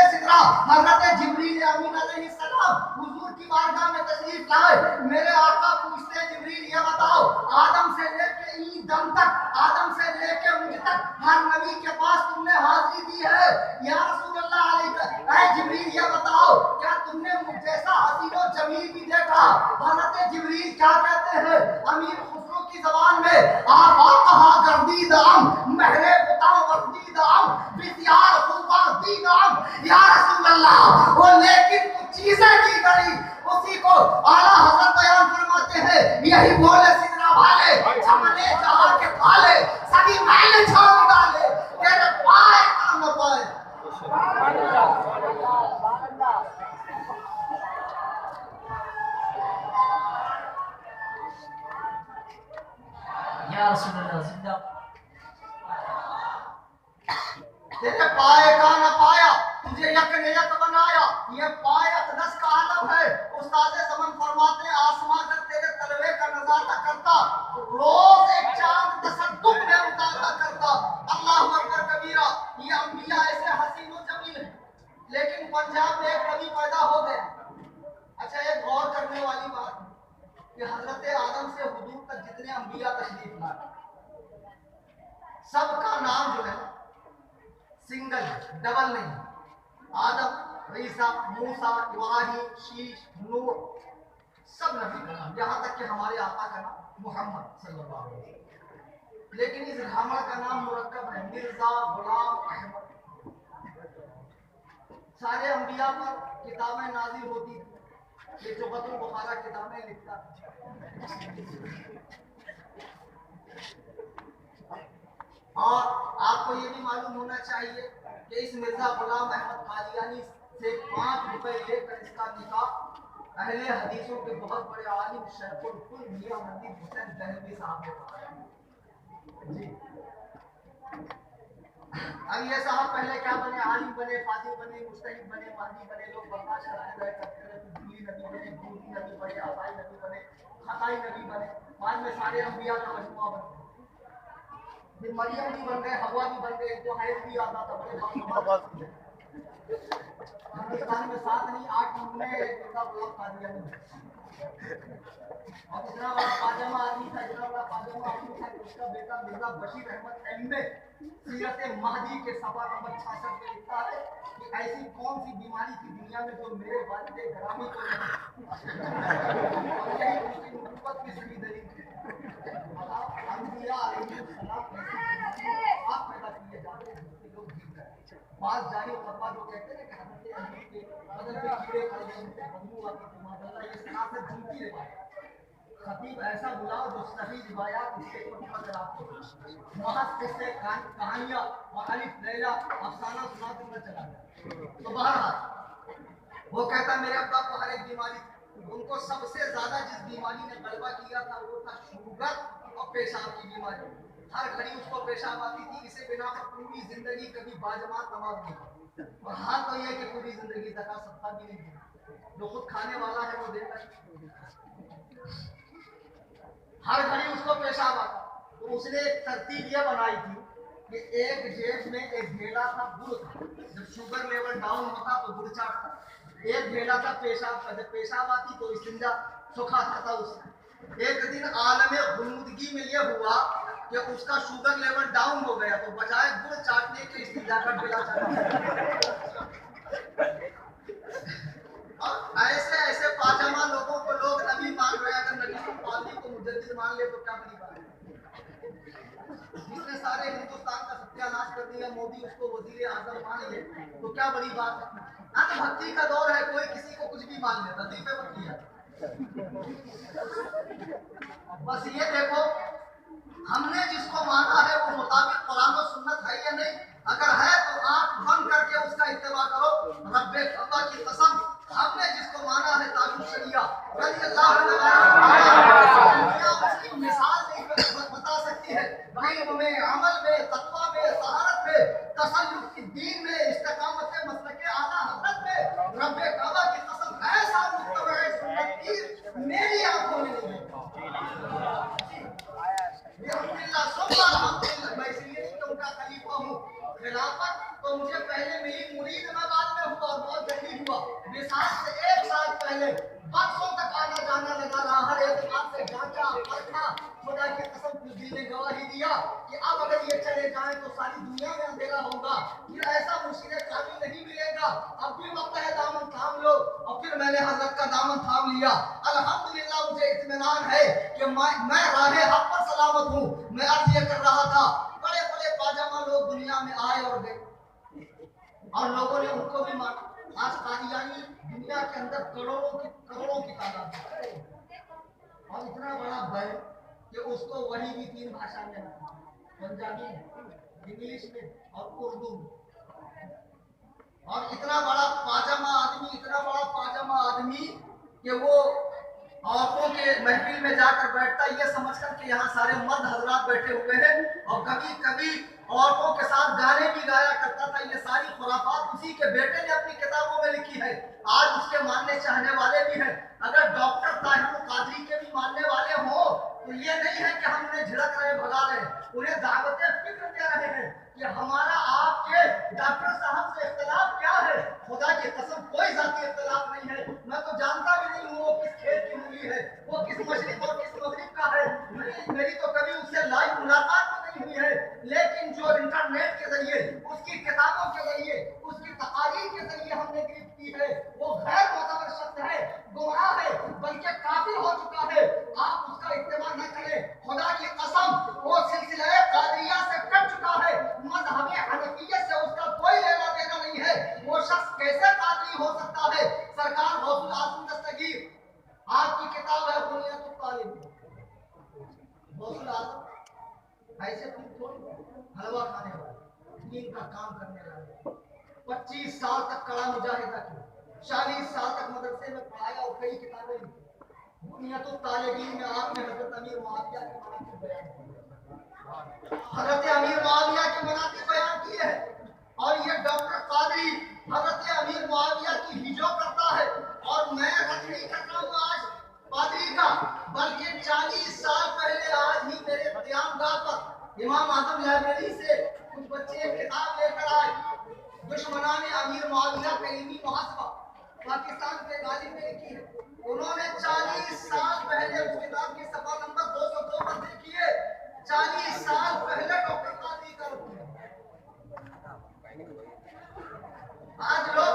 सिदरा हजरत जिब्रील अमीन अलैहिस्सलाम हुजूर की बारगाह में तशरीफ लाए। मेरे आका पूछते हैं, जिब्रील ये बताओ, आदम से लेके ई दम तक, आदम से लेके मुझ तक हर नबी के पास तुमने हाजिरी दी है। या रसूलल्लाह अलैहि जिब्रील ये बताओ, क्या तुमने मुझ जैसा हसीनो जमील भी देखा? हजरत जिब्रील क्या कहते हैं अमीर खुसरो की जबान में, आप कहा गर्दीदाम महरे बताओ वर्दीदाम बियार खुबा दीदाम। या रसूलल्लाह वो लेकिन कुछ चीजें की गई, उसी को आला हजरत बयान फरमाते हैं, यही बोले सिदरा वाले चमने जहां के काले सभी मैंने छोड़ डाले, तेरे पाए काम न पाए। या रसूलल्लाह जिंदा, तेरे पाए का न पाया, तुझे यक ने यक बनाया, ये पाए अकदस का आलम है। उस्ताद ज़मान फरमाते हैं, आसमां जब तेरे तलवे का नजारा करता, रोज एक चांद तसद्दुक में उतारा करता। अल्लाहु अकबर कबीरा। ये अंबिया ऐसे हसीन और जमील है, लेकिन पंजाब में एक नबी पैदा हो गया। अच्छा, एक गौर करने वाली बात कि हजरत आदम से हुजूर तक जितने अंबिया तशरीफ लाए, सबका नाम जो है सिंगल, डबल नहीं। आदम, ईसा, मूसा, इब्राहिम, शीश, नूह, सब नबी का नाम, यहाँ तक कि हमारे आका का नाम मोहम्मद सल्लल्लाहु अलैहि वसल्लम। लेकिन इस ब्राह्मण का नाम मुरक्कब है, मिर्जा गुलाम अहमद। सारे अंबिया पर किताबें नाज़िल होती थी, ये जो बतुल बुखारा किताबें लिखता और आपको ये भी मालूम होना चाहिए कि इस मिर्जा गुलाम अहमद कादियानी से 5 रुपए लेकर इसका निकाह अहले हदीसों के बहुत बड़े आलिम शेखुल कुल मियां नबी हुसैन दहलवी साहब ने कराया जी। अब ये साहब पहले क्या बने, आलिम बने, फाजिल बने, मुस्तहिद बने, महदी बने, लोग बर्दाश्त करते रहे दूरी नबी बने, दूरी नबी बने, असाई नबी बने, खताई नबी बने, बाद में सारे अंबिया का मजमुआ बन गए। मरियम भी बन गए, हवा भी बन गए, तो हैज भी आता था बड़े हिंदुस्तान में 7 नहीं 8 नमूने मिर्जा गुलाम कादियानी। और इतना बड़ा पाजामा आदमी था, इतना बड़ा पाजामा आदमी था कि उसका बेटा मिर्जा बशीर अहमद एमए सीरत महदी के सफा नंबर 66 में लिखा है कि ऐसी कौन सी बीमारी थी दुनिया में जो मेरे वालिद ग्रामी को नहीं, और यही उसकी नबूवत की सही दलील है। बताओ अंबिया अलैहिस्सलाम आप पैदा किए जाते हैं, दूसरे लोग गिर गए। बात जाहिर तब्बा जो कहते हैं कि हज़रत अली के बदन पे कीड़े पड़ गए, उनसे बदबू आती थी, माशाअल्लाह ये सना से झूठी रिवायत। खतीब ऐसा बुलाओ जो सही रिवायात उसके ऊपर चलाते हो, वहां से कहानियां और अलिफ लैला अफसाना सुनाते हुए चला गया। तो बहरहाल वो कहता मेरे अब्बा को हर एक बीमारी, उनको सबसे ज्यादा जिस बीमारी ने गलबा किया था वो था शुगर और पेशाब की बीमारी। हर घड़ी उसको पेशाब आती थी, इसे बिना पर पूरी जिंदगी कभी बाजमात नमाज नहीं पढ़ी। और हाल तो यह कि पूरी जिंदगी ज़कात सदका भी नहीं दिया, जो खुद खाने वाला है वो देता है। हर घड़ी उसको पेशाब आता, तो उसने एक तरतीब यह बनाई थी कि एक जेब में एक ढेला था गुड़ था, जब शुगर लेवल डाउन होता तो गुड़ चाटता, एक ढेला था पेशाब का, जब पेशाब आती तो इस्तिंजा सुखा था उसने। एक दिन आलम गुलूदगी में यह हुआ कि उसका शुगर लेवल डाउन हो गया, तो बजाय गुड़ चाटने के इस्तिंजा का ढेला चाटा। और ऐसे ऐसे पाजामा लोगों को लोग नबी मान रहे हैं। अगर नबी को पालनी को मुजद्दिद मान ले तो क्या बड़ी बात है। जिसने सारे हिंदुस्तान का सत्यानाश कर दिया, मोदी उसको वजीर आजम मान ले तो क्या बड़ी बात है। अंधभक्ति का दौर है, कोई किसी को कुछ भी मान लेता, दीपे बत्ती है। बस ये देखो हमने जिसको माना है वो मुताबिक कुरान और सुन्नत है या नहीं। अगर है तो आंख बंद करके उसका इत्तेबा करो। रब्बे कअबा की कसम, हमने जिसको माना है ताजुल शरिया रज़ी अल्लाह अन्हु, उसकी मिसाल नहीं बता सकती है। इल्म में, अमल में, तकवा में, तहारत में, तसल्लुफ की दीन में, इस्तिकामत में, मसलके आला हज़रत में, रब्बे कअबा की कसम ऐसा मुत्तबा सुन्नत की मेरी आंखों में नहीं है। मैं इसलिए नहीं उनका खलीफा हूँ। खिलाफत तो मुझे पहले मिली, मुरीद मैं बाद में हुआ और बहुत जल्दी हुआ। विसाल से 1 साल पहले बरसों तक आना जाना लगा रहा, हर एतबार से जांचा परखा। खुदा की कसम दिल ने गवाही दिया कि अब अगर ये चले जाएं तो सारी दुनिया में अंधेरा होगा, फिर ऐसा मुर्शिद कामिल नहीं मिलेगा। अब भी वक्त है, दामन थाम लो। और फिर मैंने हजरत का दामन थाम लिया। अल्हम्दुलिल्लाह मुझे इत्मीनान है कि मैं राहे हक पर सलामत हूँ। मैं अर्ज ये कर रहा था, बड़े बड़े पाजामा लोग दुनिया में आए और गए और लोगों ने उनको भी माना। आज कादियानी दुनिया के अंदर करोड़ों की तादाद है और इतना बड़ा भय कि उसको वही भी 3 भाषा में, पंजाबी में, इंग्लिश में और उर्दू में। और इतना बड़ा पाजामा आदमी कि वो औरतों के महफिल में जाकर बैठता ये समझकर कि यहाँ सारे मर्द हजरात बैठे हुए हैं, और कभी कभी औरतों के साथ गाने भी गाया करता था। ये सारी खुराफात उसी के बेटे ने अपनी किताबों में लिखी है। आज उसके मानने चाहने वाले भी हैं। अगर डॉक्टर ताहिर कादरी के भी मानने वाले हो तो ये नहीं है कि हम उन्हें झिड़क रहे, भगा रहे, उन्हें दावत फिक्र दे रहे हैं कि हमारा आपके डॉक्टर साहब से इख्तिलाफ क्या है। खुदा की कसम कोई जाती इख्तिलाफ नहीं है। मैं तो जानता भी नहीं हूँ वो किस खेत की मूली है, वो किस मशरिक और किस मगरिब का है। मेरी तो कभी उससे लाइव मुलाकात भी नहीं हुई है, लेकिन जो इंटरनेट के जरिए, उसकी किताबों के जरिए, उसकी तकारीर के जरिए हमने गिरफ्त की है, वो गैर मोतबर शख्स है, गुमराह है, बल्कि काफिर हो चुका है। आप उसका इत्तेबा न करें। खुदा की कसम वो सिलसिला कादरिया से कट चुका है, मज़हब हनफियत से उसका कोई लेना देना नहीं है। वो शख्स कैसे कादरी हो सकता है। सरकार गौसुल आज़म दस्तगीर, आपकी किताब है बुनियादुत तालिब, गौसुल आज़म ऐसे तुम थोड़ी हलवा खाने वाले, दीन का काम करने वाले। 25 साल तक कड़ा मुजाहिदा किया, 40 साल तक मदरसे में पढ़ाया और कई किताबें लिखी। बुनियादुत तालिबीन में आपने हजरत अमीर मुआविया के मनाक़िब बयान किए, हजरत अमीर मुआविया के मनाक़िब बयान किए हैं। और ये डॉक्टर कादरी हजरत अमीर मुआविया की हिजो करता है। और मैं रद्द नहीं कर रहा हूँ आज कादरी का, बल्कि 40 साल पहले आज ही मेरे क़यामगाह पर इमाम आज़म लाइब्रेरी से कुछ बच्चे किताब लेकर आए, दुश्मनान अमीर मुआविया का इल्मी मुहासबा, पाकिस्तान के गालिब ने लिखी है। उन्होंने 40 आज लोग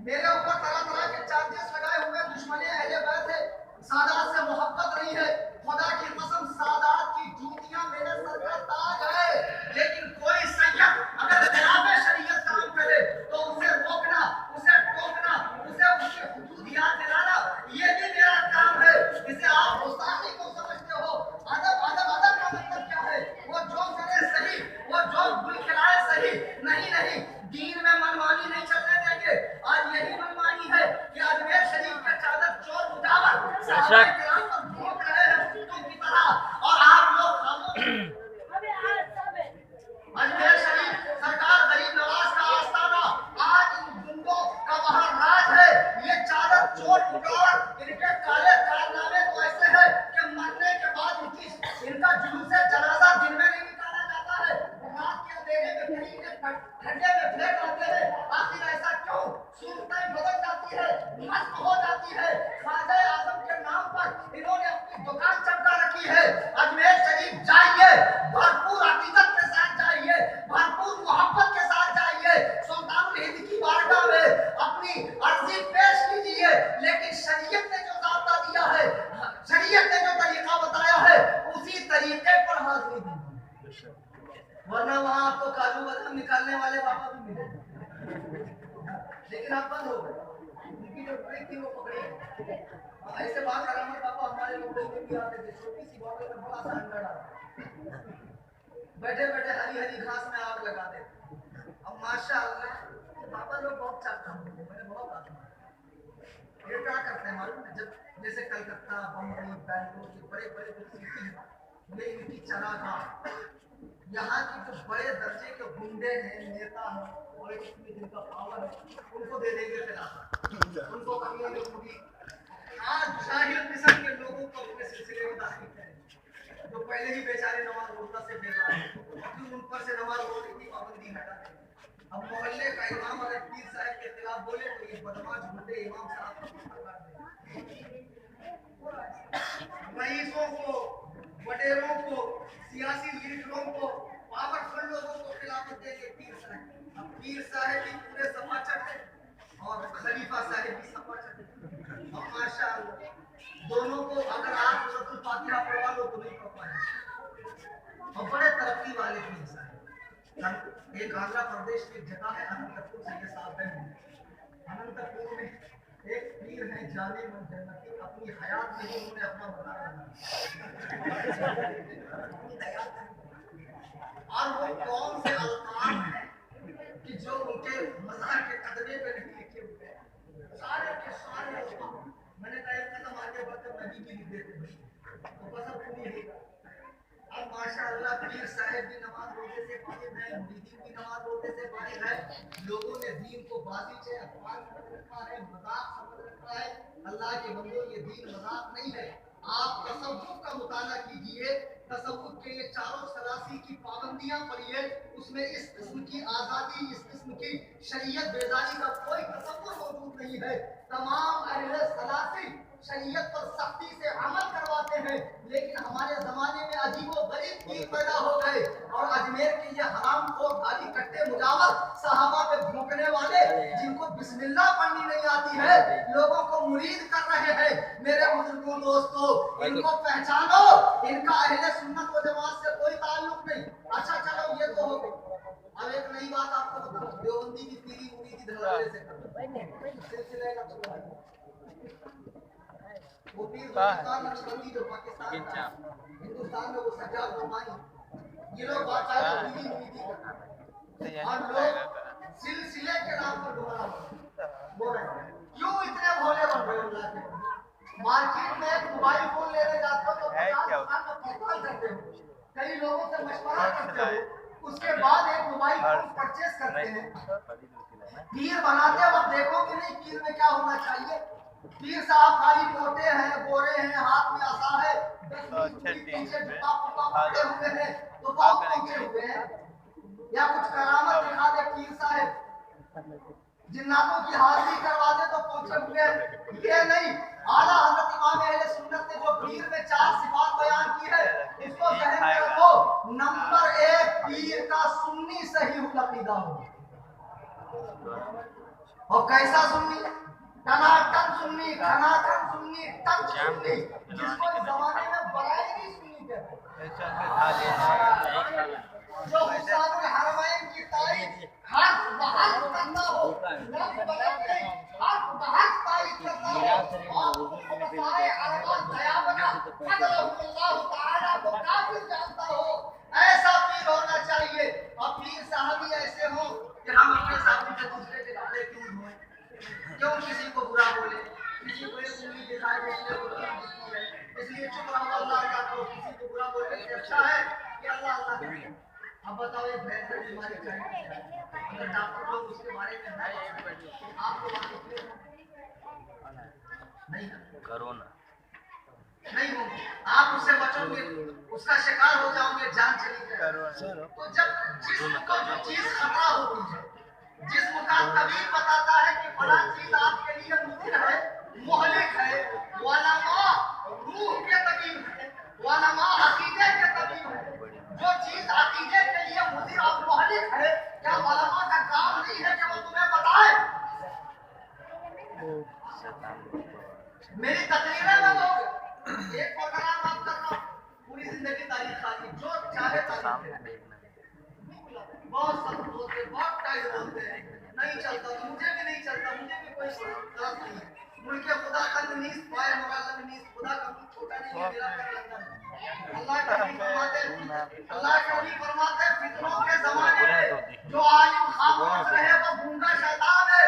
मेरे ऊपर तरह तरह के चार्जेस लगाए हुए हैं, दुश्मनी अहले बैत है, सादात से मोहब्बत नहीं है। खुदा की कसम सादात की जूतियां मेरे सर का ताज है, लेकिन कोई सैयद अगर खिलाफ शरीयत काम करे तो उसे रोकना, उसे टोकना, उसे उसकी हुदूदियात दिलाना, ये भी मेरा काम है। इसे आप गुस्ताखी को समझते हो। अदब अदब अदब का मतलब क्या है? वो जो करे सही, वो जो गुल खिलाए सही। नहीं नहीं, दीन में मनमानी नहीं चलने देंगे। आज यही मनमानी है कि अजमेर शरीफ के चादर चोर मुजावर साहबाए किराम पर भोंक रहे हैं कुत्तों की तरह, और आप लोग खामोश। अजमेर शरीफ सरकार गरीब नवाज का आस्थाना, आज इन गुंडों का वहां राज है। ये चादर चोर मुजावर, इनके काले कारनामे तो ऐसे हैं कि मरने के बाद इनका जुलूस जनाजा दिन में नहीं निकाला जाता है, रात के अंधेरे में कहीं ठंडे में फेंक आते हैं। आखिर ऐसा क्यों? सूरतें बदल जाती है, मस्त हो जाती है। ख्वाजा आजम के नाम पर इन्होंने अपनी दुकान चमका रखी है। अजमेर शरीफ जाइए, भरपूर अकीदत के साथ जाइए, भरपूर मोहब्बत के साथ जाइए, सुल्तानुल हिंद की बारगाह में अपनी अर्जी पेश कीजिए, लेकिन शरीयत ने जो ज़ाब्ता दिया है, शरीयत ने जो तरीका बताया है, उसी तरीके पर हाजिरी दीजिए। वरना वहां आपको काजू बादाम निकालने वाले बाबा भी मिले, लेकिन आप बंद हो गए। उनकी जो ट्रिक थी वो पकड़ी। ऐसे बात करामत बाबा हमारे लोगों में भी आते थे, छोटी सी बॉटल में बड़ा सा अंडा डालते, बैठे बैठे हरी हरी घास में आग लगा देते। अब माशाअल्लाह बाबा लोग बहुत चाहते हैं, मैंने बहुत आजमाया। ये क्या करते हैं मालूम है? जब जैसे कलकत्ता, बम्बई, बैंगलोर के बड़े बड़े जो सिटी हैं, ये इनकी चरागाह, यहाँ के जो बड़े दर्जे के गुंडे हैं, नेता हैं, पॉलिटिक्स में जिनका पावर है, उनको दे देंगे खिलाफत, उनको कहेंगे पूरी। आज जाहिल किस्म के लोगों को अपने सिलसिले में दाखिल करें, जो पहले ही बेचारे नमाज रोजा से बेजार हैं, क्यों उन पर से नमाज रोजे की पाबंदी हटा दें। अब मोहल्ले का इमाम अगर पीर साहब के खिलाफ बोले तो ये बदमाश झूठे इमाम साहब को पकड़ दें। रईसों को, वडेरों को, सियासी लीडरों को, पावरफुल लोगों को खिलाफत देंगे पीर साहब। अब पीर साहब भी पूरे समाचट है और खलीफा साहब भी समाचट है। अब माशाअल्लाह दोनों को अगर आप सूरत फातिहा पढ़वा लो तो नहीं पढ़ पाएंगे। और बड़े तरक्की वाले पीर साहब, एक आंध्र प्रदेश की जगह है अनंतपुर से, ये साहब है। अनंतपुर में एक पीर है जाने मन जन्नती, अपनी हयात में ही उन्होंने अपना मकान बनाया। और वो कौन से अल्फाज हैं कि जो उनके मज़ार के कदमे पे नहीं लिखे हुए हैं, सारे के सारे अल्फाज। मैंने कहा एक कदम आगे बढ़कर नबी भी लिख देते तो बस अब पूरी है। अब माशाअल्लाह पीर साहब भी नमाज रोजे से फारिग है, मुरीदीन भी नमाज रोजे से फारिग है। लोगों ने दीन को बाजी से अखबार समझ रखा है, मजाक समझ रखा है। अल्लाह के बंदो, ये दीन मजाक नहीं है। आप तसव्वुफ का मुताला कीजिए, तसव्वुफ के ये चारों सलासी की पाबंदियां पढ़िए, उसमें इस किस्म की आज़ादी, इस किस्म की शरीयत बेजारी का कोई तसव्वुर मौजूद नहीं है। तमाम अहले सलासी शरीयत पर सख्ती से अमल करवाते हैं, लेकिन हमारे जमाने में अजीबो गरीब पीर पैदा हो गए और अजमेर के ये हराम को गाली कट्टे मुजावर सहाबा पे भौंकने वाले, जिनको बिस्मिल्लाह पढ़नी नहीं आती है, लोगों को मुरीद कर रहे हैं। मेरे बुजुर्गों दोस्तों, इनको पहचानो, इनका अहले सुन्नत व जमात से कोई ताल्लुक नहीं। अच्छा चलो ये तो हो गई। अब एक नई बात आपको बताऊं, देवबंदी की पीरी मुरीदी धड़ल्ले से करते सिलसिले का चला है। वो पीर पाकिस्तान नक्शबंदी जो पाकिस्तान का हिंदुस्तान में वो सज्जाद रहमानी, ये लोग बाकायदा पीरी मुरीदी करते हैं और लोग सिलसिले के नाम पर गुमराह बोल रहे हैं। क्यों इतने भोले बन रहे हो? मार्केट में एक मोबाइल फोन लेने जाते हो तो 50 दुकान में पड़ताल करते हो, कई लोगों से मशवरा करते हो, उसके बाद एक मोबाइल फोन परचेस करते हैं। पीर बनाते वक्त देखोगे नहीं पीर में क्या होना चाहिए। पीर साहब खाली मोटे हैं, गोरे हैं, हाथ में आसा है, पीछे पकड़े हुए हैं तो बहुत पहुंचे हुए हैं, या कुछ करामत दिखा दे पीर साहब, जिन्नातों की हाजिरी करवा दे तो पहुंचे हुए। ये नहीं, आला हजरत इमाम अहले सुन्नत ने जो पीर में 4 सिफात बयान की है, इसको ज़हन में रखो। नंबर 1, पीर का सुन्नी सही अकीदा और कैसा सुन्नी? टनाटन सुन्नी, खनाखन सुन्नी, टन सुन्नी, जिसको इस जमाने में बड़ाई नहीं सुन्नी कहते। जो हुसैनुल हरमैन की तारीफ हर्फ बहर्फ करना हो, लफ्ज़ बलफ्ज़ नहीं, हर्फ बहर्फ तारीफ करना हो, और खलफाए अरबा दयाबना फज़लहुल्लाह तआला को काफिर जानता हो, ऐसा पीर होना चाहिए। और पीर साहब ही ऐसे हो कि हम अपने साथी से दूसरे के गाले क्यों धोएं, क्यों किसी को बुरा बोले, किसी को एक उंगली दिखाए दूसरे को तीन दिखती है, इसलिए चुप रहो, अल्लाह का करो। किसी को बुरा बोलने से अच्छा है कि अल्लाह अल्लाह करें। अब बताओ ये भयंकर बीमारी क्या है? अगर डॉक्टर लोग उसके बारे में आपको नहीं कोरोना नहीं होंगे, आप उससे बचोगे, उसका शिकार हो जाओगे, जान चली जाएगी। तो जब जिस्म को जो चीज खतरा होती है, जिस्म का तबीब बताता है कि फला चीज आपके लिए मुफिद है, मुहलिक है, वलमा रूह के तबीब है, वलमा अकीदे के तबीब है। जो चीज अकीदे के लिए मुफिद और मुहलिक है, क्या वलमा का काम नहीं है कि वो तुम्हें बताए? मेरी तकरीरें में लोग एक प्रोग्राम आप कर रहा हूं, पूरी जिंदगी तारीफ खाली, जो चाहे तारीफ, बहुत सब बोलते, बहुत टाइट बोलते हैं, नहीं चलता, तो मुझे भी नहीं चलता, मुझे भी कोई गलत नहीं है। मुल्के खुदा तंग नीस पाए मुरालम नीस, खुदा कभी छोटा नहीं है, मेरा कर लगता है। अल्लाह के नबी फरमाते, फितनों के जमाने में जो आलिम खामोश रहे वो गूंगा शैतान है।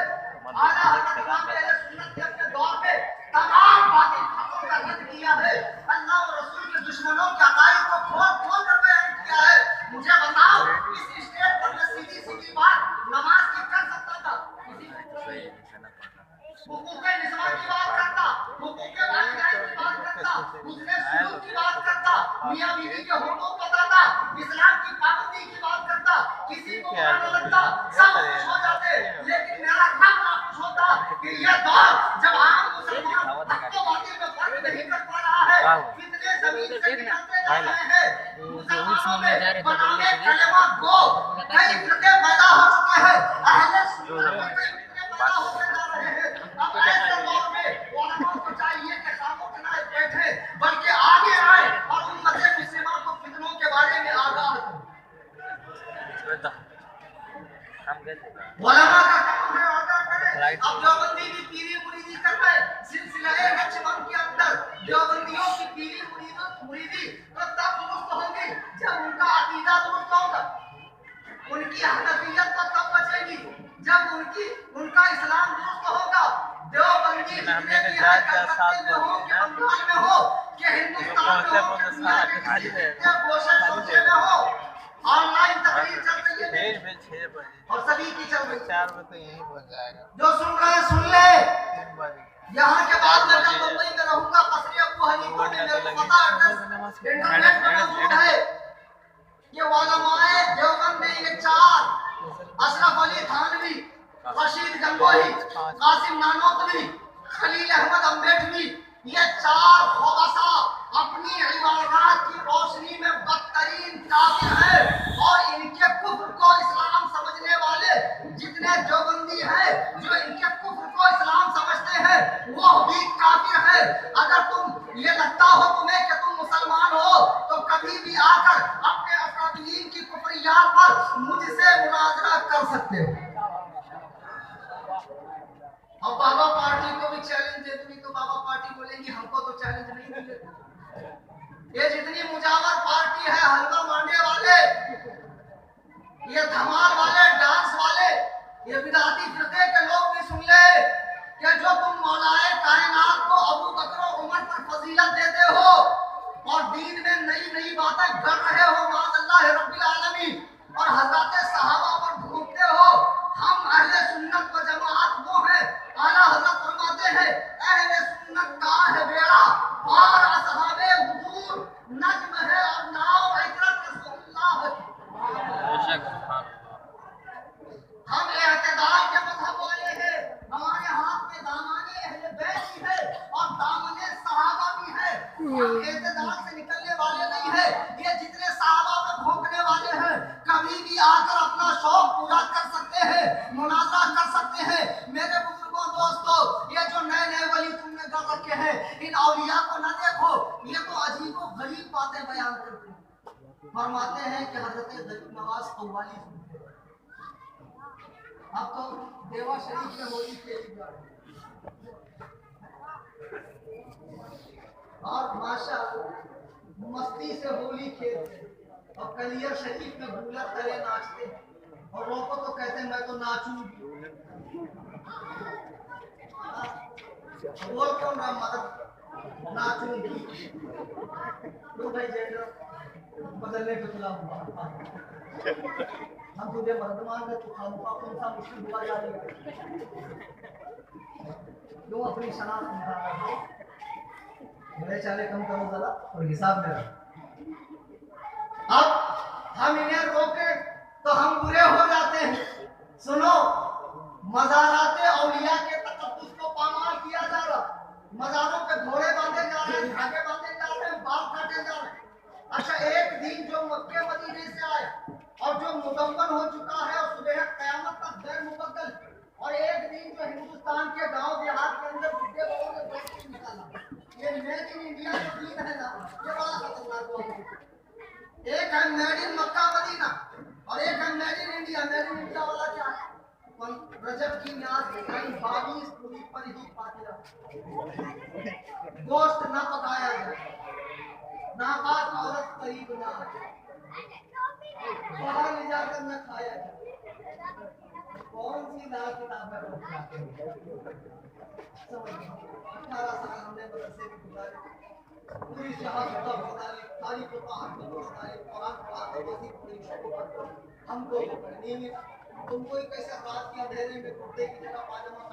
आला हज़रत इमाम अहले सुन्नत के अपने दौर पे तमाम बातें खतों का रद्द किया है, अल्लाह और रसूल के दुश्मनों के अकायद को खोल खोल कर बयान किया है। मुझे बताओ, इस स्टेज पर मैं सीधी सीधी बात नमाज की कर सकता था, हुकूक़े निस्वां की बात करता, हुकूक़े वालिदैन की बात करता, उसने सुलूक की बात करता, मियां बीवी के हुकूक बताता, इस्लाम की पाबंदी की बात करता, किसी को बुरा न लगता, सब खुश हो जाते। लेकिन मेरा रब नाखुश होता कि ये दौर जब आम मुसलमान हक़ व बातिल में फर्क नहीं कर पा रहा है, फितने जमीन से निकलते जा रहे हैं, मुसलमानों में बनाने कलमा को कई फितने पैदा हो चुके हैं, अहले सुन्नत में कई फितने पैदा होते जा रहे हैं। अब ऐसे दौर में उलमा को चाहिए कि खामोश न बैठे, बल्कि आगे आए और उम्मत मुस्लिमा को फितनों के बारे में आगाह करें। उलमा का काम है आगाह करें। अब देवबंदी की पीरी मुरीदी कर रहे हैं, सिलसिला-ए नक्शबंद के अंदर देवबंदियों की पीरी मुरीदी तो तब दुरुस्त होगी जब उनका अकीदा दुरुस्त होगा, उनकी हनफियत तो तब बचेगी जब उनका इस्लाम दुरुस्त होगा। देवबंदी जितने भी हैं, कलकत्ते में हो कि बंगाल में हो कि हिंदुस्तान में हो कि दुनिया के किसी हिस्से गोशे सोचे में हो, ऑनलाइन तकरीर चल रही है और सभी की चल रही है। 4 बजे तो यहीं पहुंच जाएगा। जो सुन रहे हैं सुन ले, यहाँ के बाद मैं कल मुंबई में रहूंगा, कसरी अबू हनीफा में, मेरे को पता एड्रेस इंटरनेट पे मौजूद है। ये उलमाए देवबंद में ये 4 अशरफ अली थानवी, रशीद गंगोही, कासिम नानोतवी, खलील अहमद अम्बेडवी, ये 4 खुलासा अपनी इबादत की रोशनी में बदतरीन काफिर है। और इनके कुफ्र को इस्लाम समझने वाले जितने देवबंदी हैं, जो इनके कुफ्र को इस्लाम समझते हैं, वो भी काफिर है। अगर तुम ये लगता हो तुम्हें कि तुम मुसलमान हो, तो कभी भी आकर अपने अकादमीन की कुफरियात पर मुझसे मुनाजरा कर सकते हो। अब बाबा पार्टी को भी चैलेंज दे दूंगी तो बाबा पार्टी बोलेंगी हमको तो चैलेंज नहीं मिले। ये जितनी मुजावर पार्टी है, हलवा मांडे वाले, ये धमाल वाले, डांस वाले, ये बिदाती फिरके के लोग भी सुन ले कि जो तुम मौलाए कायनात को अबू बकर और उमर पर फजीलत देते हो और दीन में नई नई बातें कर रहे हो, माअल्लाह रब्बिल आलमीन, और हज़रत सहाबा पर घूमते हो। हम अहले सुन्नत व जमात वो हैं, आला हज़रत फरमाते हैं, अहले सुन्नत का है बेड़ा और असहाबे हुजूर नज्म है और नाव इकरत रसूलुल्लाह है। हम इत्तेदाल के मजहब वाले हैं, हमारे हाथ में दामाने अहले बैत भी है और दामने सहाबा भी है। हम इत्तेदाल से निकलने वाले नहीं है। ये जितने सहाबा पे भोंकने वाले हैं, कभी भी आकर अपना शौक पूरा कर सकते हैं, मुनाजा कर सकते हैं। मेरे बुजुर्गों दोस्तों, ये जो नए नए वली तुमने कर रखे हैं, इन औलिया को ना देखो, ये तो अजीब व गरीब बातें बयान करते हैं। फरमाते हैं कि हजरत गरीब नवाज कव्वाली सुनते हैं। अब तो देवा शरीफ में होली खेली जा रही और माशाअल्लाह मस्ती से होली खेलते हैं और कलियर शरीफ में गुलत करे नाचते हैं और लोगों तो कहते हैं मैं तो नाचूंगी। बोल कौन रहा मदद नाचूंगी तो भाई जेंडर बदलने पे तुला हुआ हम तुझे मर्द मान रहे तू खामखा कौन सा मुश्किल हुआ जा रही है क्यों अपनी शनाख्त निकाल रहा है। मेरे चाले कम करो जरा और हिसाब में रखो। अब हम इन्हें रोके तो हम बुरे हो जाते हैं। सुनो, मज़ाराते औलिया के तकद्दुस को पामाल किया जा रहा, मज़ारों पे घोड़े बांधे जा रहे हैं, धागे बांधे जा रहे हैं, बाल काटे जा रहे हैं। अच्छा, एक दिन जो मक्के मदीने से आए और जो मुदव्वन हो चुका है और सुबह क़यामत तक गैर मुबद्दल, और एक दिन जो हिंदुस्तान के गांव देहात के अंदर बुढ़े बड़ों ने बैठ के निकाला, ये मेड इन इंडिया जो दिन है ना, ये बड़ा खतरनाक हुआ। एक है मेड इन मक्का मदीना और एक है made in India. Made in India वाला क्या है? रजब की न्याज 22 पूरी पर ही फातिहा, गोश्त ना पकाया जाए, नापाक औरत करीब ना आए, बाहर ले जाकर न खाया जाए। कौन सी लाल किताब है? 18 साल हमने मदरसे में गुजारे, पूरी शहादत सारी कुरान हमको पढ़नी है। तुमको कैसे रात की अंधेरे में कुर्ते की जगह पाजामा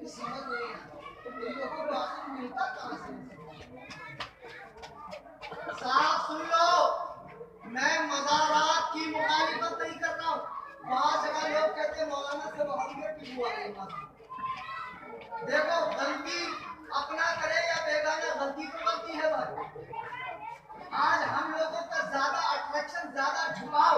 समझ नहीं है लोगों को आखिर मिलता कहां से? साफ सुन लो, मैं मज़ारात की मुखालिफत नहीं कर रहा हूँ। वहां जगह लोग कहते हैं मौलाना से मोहम्मद की हुआ है। देखो, गलती अपना करे या बेगाना, गलती तो गलती है भाई। आज हम लोगों का ज्यादा अट्रैक्शन, ज्यादा झुकाव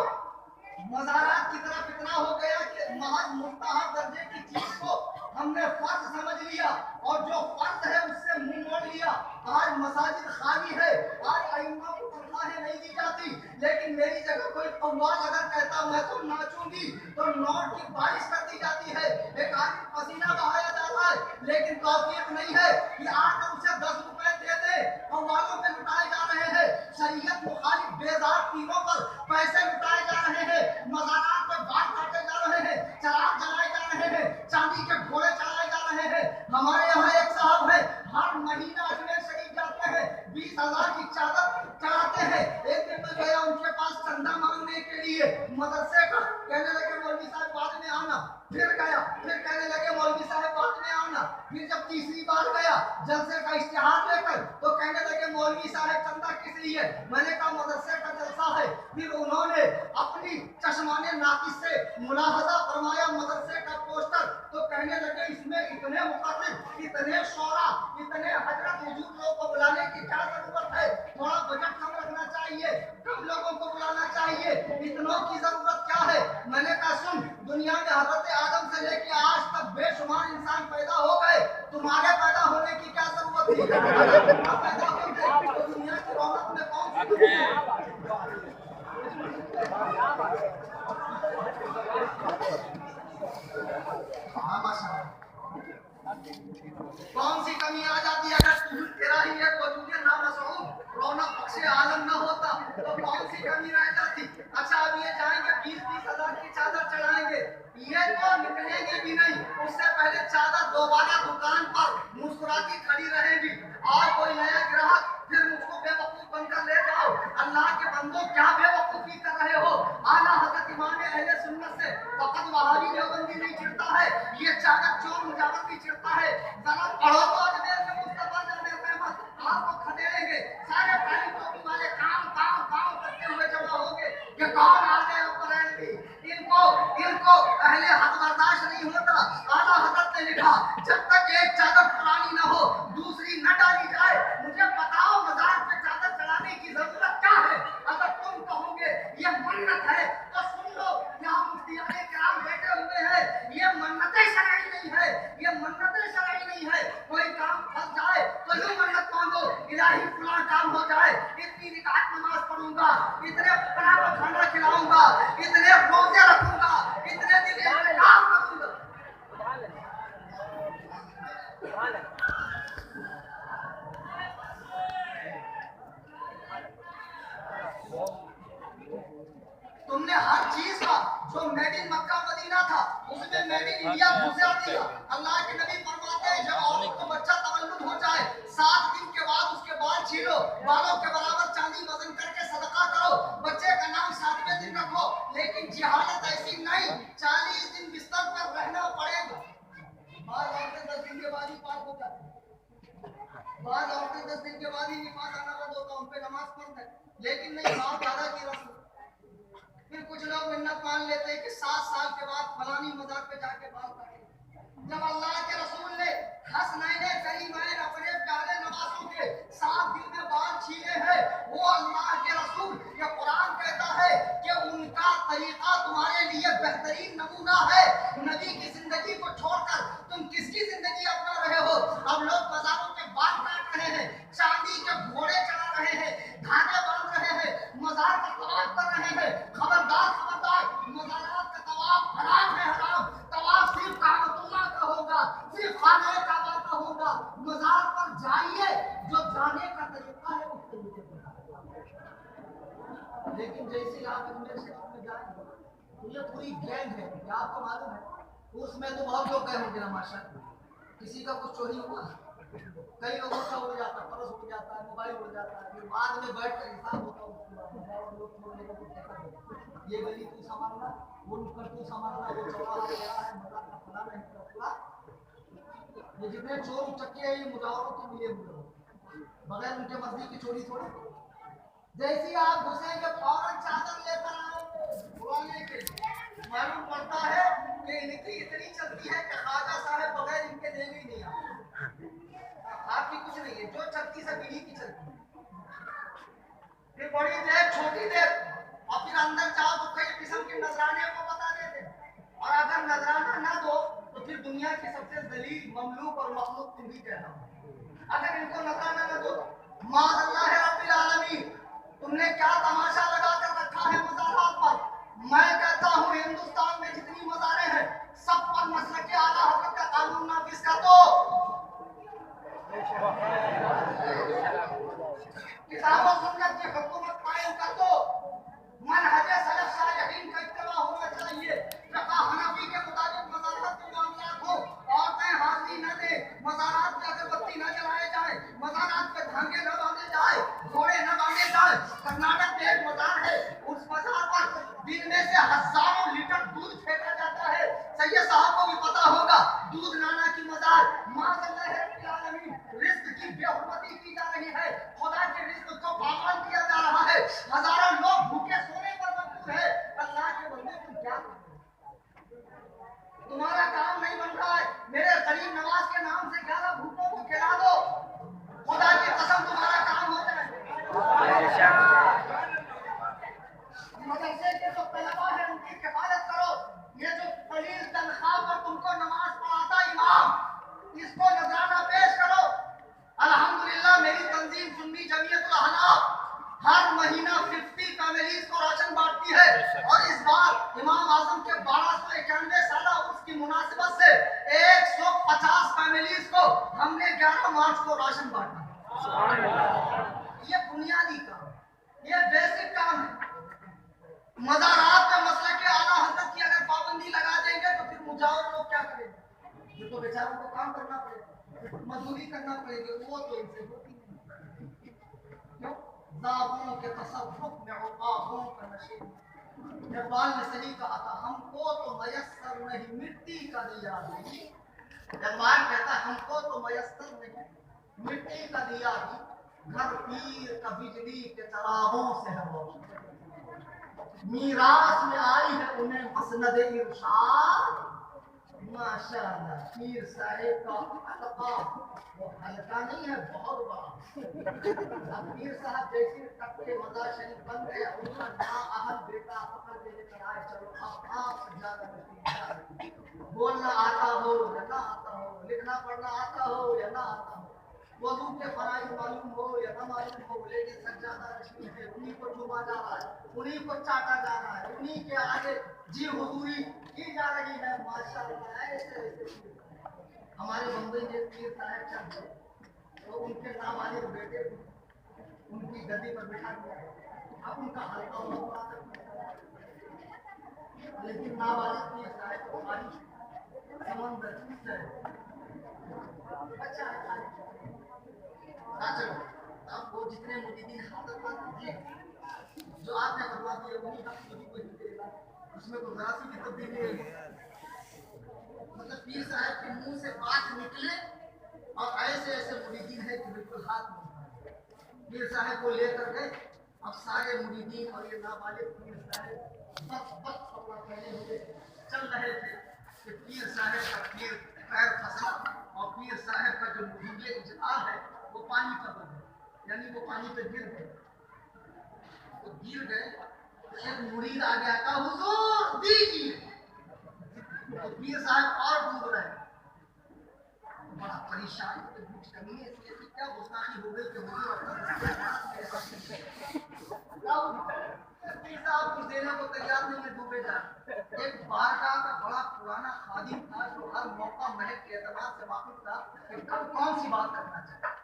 मज़ारात की तरफ इतना हो गया कि महज मुस्तहब दर्जे की चीज को हमने फर्ज समझ लिया और जो फर्ज है उससे मुंह मोड़ लिया। आज मसाजिद खाली है, आज अइम्मा को तनख्वाहें नहीं दी जाती, लेकिन मेरी जगह कोई कव्वाल अगर कहता मैं तो नाचूंगी तो नोट की बारिश कर दी जाती है, एक आदमी पसीना बहाया जाता है, लेकिन तौफीक नहीं है कि आकर उसे 10 रुपए दे दे। कव्वालों पे लुटाए जा रहे हैं, शरीयत मुखालिफ बेजार टीमों पर पैसे लुटाए जा रहे हैं, मज़ारात पे बाल काटे जा रहे हैं, चराग जलाए जा रहे हैं, चांदी के घोड़े चढ़ाए जा रहे हैं। हमारे यहाँ एक साहब है, हर महीना अजमेर शरीफ जाते हैं, 20,000 की चादर चढ़ाते हैं। एक दिन मैं गया उनके पास चंदा मांगने के लिए मदरसे का, कहने लगे मौलवी साहब बाद में आना। फिर गया, फिर कहने लगे मौलवी साहब बाद में आना। फिर जब तीसरी बार गया जलसे का इश्तिहार लेकर, तो कहने लगे मौलवी साहब चंदा किस लिए? मैंने कहा मदरसे का जलसा है। फिर उन्होंने अपनी चश्माने नाकिस से मुलाहजा फरमाया मदरसे का पोस्टर, तो कहने लगे इसमें इतने मुकर्रिब, इतने शौरा, इतने हजरत हुजूर लोगों को बुलाने की क्या जरूरत है? थोड़ा बजट कम रखना चाहिए, कम लोगों को बुलाना चाहिए, इतनों की जरूरत क्या है? मैंने कहा सुन, दुनिया में हजरत आदम से लेके आज तक बेशुमार इंसान पैदा हो गए, तुम्हारे पैदा होने की क्या जरूरत थी? पैदा हो गए तो दुनिया की रौनक में कौन सी कौन सी कमी आ जाती है? अगर तू तेरा ही एक वजूद नामसूब रौनक बख्शे आलम न होता तो कौन सी कमी रह जाती? अच्छा, अब ये जाएंगे 20-20 हजार की चादर चढ़ाएंगे, ये तो निकलेंगे भी नहीं, उससे पहले चादर दोबारा दुकान पर मुस्कुराती खड़ी रहेगी और कोई नया ग्राहक फिर मुझको बेवकूफ बनकर ले जाओ। अल्लाह के बंदो, क्या बेवकूफी कर रहे हो? आला हज़रत इमाम अहले सुन्नत से फकत वहाबी देवबंदी नहीं चिढ़ता है, ये चादर चोर मुजावर भी चिढ़ता है। जरा पढ़ो तो अजमेर में मुस्तफा जाने रहमत आपको खदेड़ेंगे। सारे पहले टोपी वाले काम काम काम करते हुए जमा होंगे, ये कौन आ गए बरेलवी? इनको पहले हद बर्दाश्त नहीं होता। आला हज़रत ने लिखा जब तक एक चादर पुरानी न हो दूसरी न डाली जाए। मुझे बताओ मज़ार पे चादर चढ़ाने की जरूरत क्या है? अगर तुम कहोगे इलाही फलां काम हो जाए, इतनी रिकात नमाज पढ़ूंगा, इतने फलां को खाना खिलाऊंगा, इतने रोजे रखूंगा, इतने दिन काम करूंगा। तुमने हर चीज का जो मेड इन मक्का मदीना था उसमें मेड इन इंडिया घुसा दिया। अल्लाह के नबी फरमाते हैं जब औरत को बच्चा तवल्लुद हो जाए 7 दिन के बाद उसके बाल छीलो, बालों के बराबर चांदी वजन करके सदका करो, बच्चे का नाम 7वें दिन रखो। लेकिन जिहादत ऐसी नहीं, 40 दिन बिस्तर पर रहना पड़ेगा। बाद औरतें 10 दिन के बाद ही पाक हो जाती, बाद औरतें 10 दिन के बाद ही निफास आना बंद होता, उन पे नमाज पढ़ते, लेकिन नहीं बाप दादा की रस्म। फिर कुछ लोग मिन्नत मान लेते हैं कि 7 साल के बाद फलानी मजार पे जाके बाल काटेंगे। जब अल्लाह के रसूल ने हसनैन करीमैन अपने प्यारे नवासों के 7 दिन में बाल छीले हैं, वो अल्लाह के रसूल, ये कुरान कहता है कि उनका तरीका तुम्हारे लिए बेहतरीन नमूना है। नबी की जिंदगी को छोड़कर तुम किसकी जिंदगी अपना रहे हो? अब लोग बाजारों के बाल काट रहे हैं, चांदी के घोड़े चला रहे हैं, धागे बांध रहे हैं, मजार का तवाफ कर रहे हैं। खबरदार खबरदार, मजारात का तवाफ हराम है, हराम। तवाफ सिर्फ काबतुल्लाह का होगा, सिर्फ खाने काबा का होगा। मजार पर जाइए, जो जाने का तरीका है उस तरीके से। लेकिन जैसे आप अजमेर शरीफ में जाएंगे तो ये पूरी गैंग है, क्या आपको मालूम है? उसमें तो बहुत लोग गए होंगे ना माशाअल्लाह। किसी का कुछ चोरी हुआ, कई लोगों का उड़ जाता है, पर्स उड़ जाता है, मोबाइल उड़ जाता है, फिर बाद में बैठ कर हिसाब होता है लोग छोड़ने का कुछ कहता है, ये गली तू संभालना, वो नुक्कड़ तू संभालना, वो चौराहा गया है, मजा का फलाना है पूरा। ये जितने चोर उचक्के हैं ये मुजावरों के मिले हुए हो, बगैर उनके मर्जी की चोरी थोड़ी। जैसे आप घुसेंगे फौरन चादर लेकर आएंगे बुलाने के लिए। मालूम पड़ता है कि इनकी इतनी चलती है कि ख्वाजा साहब बगैर इनके देने ही नहीं आते। आपकी कुछ नहीं है, जो चलती सब इन्हीं की चलती है। फिर बड़ी देर छोटी देर और फिर अंदर जाओ तो कई किस्म के नजराने को बता देते, और अगर नजराना ना दो तो फिर दुनिया की सबसे दलील ममलूक और मखलूक तुम ही कहना हो। अगर इनको नजराना ना दो, माअल्लाह रब्बिल आलमीन, तुमने क्या तमाशा लगा कर रखा है मज़ारात पर। मैं कहता हूँ हिंदुस्तान में जितनी मज़ारें हैं सब पर मसलक आला हज़रत का कानून नाफिज कर दो। किताब और सुन्नत की हुकूमत कायम कर दो। मनहज सलफ सालिहीन का इत्तिबा होना चाहिए। फ़िक़्ह हनफी के मुताबिक मज़ारात के मामलात हो, औरतें हाज़िरी न दें, मज़ारात पे अगरबत्ती न जलाए जाए, मज़ारात पे धागे न बांधे जाए, घोड़े न बांधे जाए। कर्नाटक में एक मज़ार है, उस मज़ार पर दिन में से हज़ारों लीटर दूध फेंका जाता है। सैयद साहब को भी पता होगा, दूध नाना की मज़ार। माअल्लाह रब्बिल आलमीन, रिज़्क़ की बेहुरमती की जा रही है, खुदा के रिज़्क़ को पाबंद किया जा रहा है, हज़ारों लोग भूखे सोने पर मजबूर है। अल्लाह के बंदे तुम क्या करते? तुम्हारा काम नहीं बन रहा है, मेरे गरीब नवाज के नाम से 11 भूखों को खिला दो, खुदा की कसम तुम्हारा काम हो जाए। मदरसे के जो तलबा है उनकी किफायत करो। ये जो कलील तनख्वाह पर तुमको नमाज पढ़ाता इमाम, इसको नजराना पेश करो। अल्हम्दुलिल्लाह मेरी तंजीम सुन्नी जमीयतुल अहनाफ हर महीना 50 फैमिलीज को राशन बांटती है, और इस बार इमाम आजम के 1291 साला उर्स की मुनासिबत से 150 फैमिलीज को हमने 11 मार्च को राशन बांटा। ये बुनियादी काम, ये बेसिक काम है। मज़ारात पे मसले के आला हज़रत की अगर पाबंदी लगा देंगे तो फिर मुजावर लोग क्या करेंगे? ये तो बेचारों को काम करना पड़ेगा, मजदूरी करना पड़ेगी, वो तो इनसे होती नहीं। क्यों? ज़ाबों के तसव्वुफ में उक़ाबों का नशीब। इक़बाल ने सही कहा था, हमको तो मयस्सर नहीं मिट्टी का दिया नहीं। इक़बाल कहता है हमको तो मयस्सर नहीं मिट्टी का दिया भी, घर पीर का बिजली के चरागों से है रोशन। मीरास में आई है उन्हें मसनद इरशाद। माशाअल्लाह पीर साहिब का हल्का, वो हल्का नहीं है, बहुत बड़ा। अब पीर साहब जैसे टक्के मज़ार शरीफ बन गए, उनका ना अहल बेटा पकड़ के लेकर आए, चलो अब आप ज्यादा मुश्किल, बोलना आता हो या ना आता हो, लिखना पढ़ना आता हो या ना आता हो, वजू के फराइज मालूम हो या ना मालूम हो, लेकिन सज्जादा रश्मी है, उन्हीं को चूमा जा रहा है, उन्हीं को चाटा जा रहा है, उन्हीं के आगे जी हुजूरी की जा रही है। माशाअल्लाह ऐसे ऐसे हमारे बम्बई में पीर साहब चल तो उनके नाबालिग बेटे उनकी गद्दी पर बिठा दिया, अब उनका हल्का हुआ, लेकिन नाबालिग पीर साहब को बारिश समंदर से अच्छा है। चलो आपको जितने मुरीदीन हादत कर दीजिए, जो आपने करवा दिया वही आप सभी को देगा, उसमें कोई जरा सी भी तब्दीली नहीं है। मतलब पीर साहब के मुंह से बात निकले और ऐसे ऐसे मुरीदीन है कि बिल्कुल हाथ नहीं, पीर साहब को लेकर गए। अब सारे मुरीदीन और ये नाबालिग पीर साहब बस बस कपड़ा पहने हुए चल रहे थे कि पीर साहब का पीर पैर फंसा और पीर साहब का जो मुरीद इजलाल है वो पानी पर हो गए, यानी वो पानी पे गिर गए। तो गिर गए तो एक मुरीद आ गया, कहा हुजूर दीजिए, तो पीर साहब और डूब रहे, बड़ा परेशान तो कुछ कमी है, इसलिए क्या गुस्ताखी हो गई कि हुजूर अपना पीर साहब कुछ देने को तैयार नहीं है, डूबे जा। एक बारगाह का बड़ा पुराना खादिम था जो हर मौका महक के एतबार से वाकिफ था कि कब कौन सी बात करना चाहिए,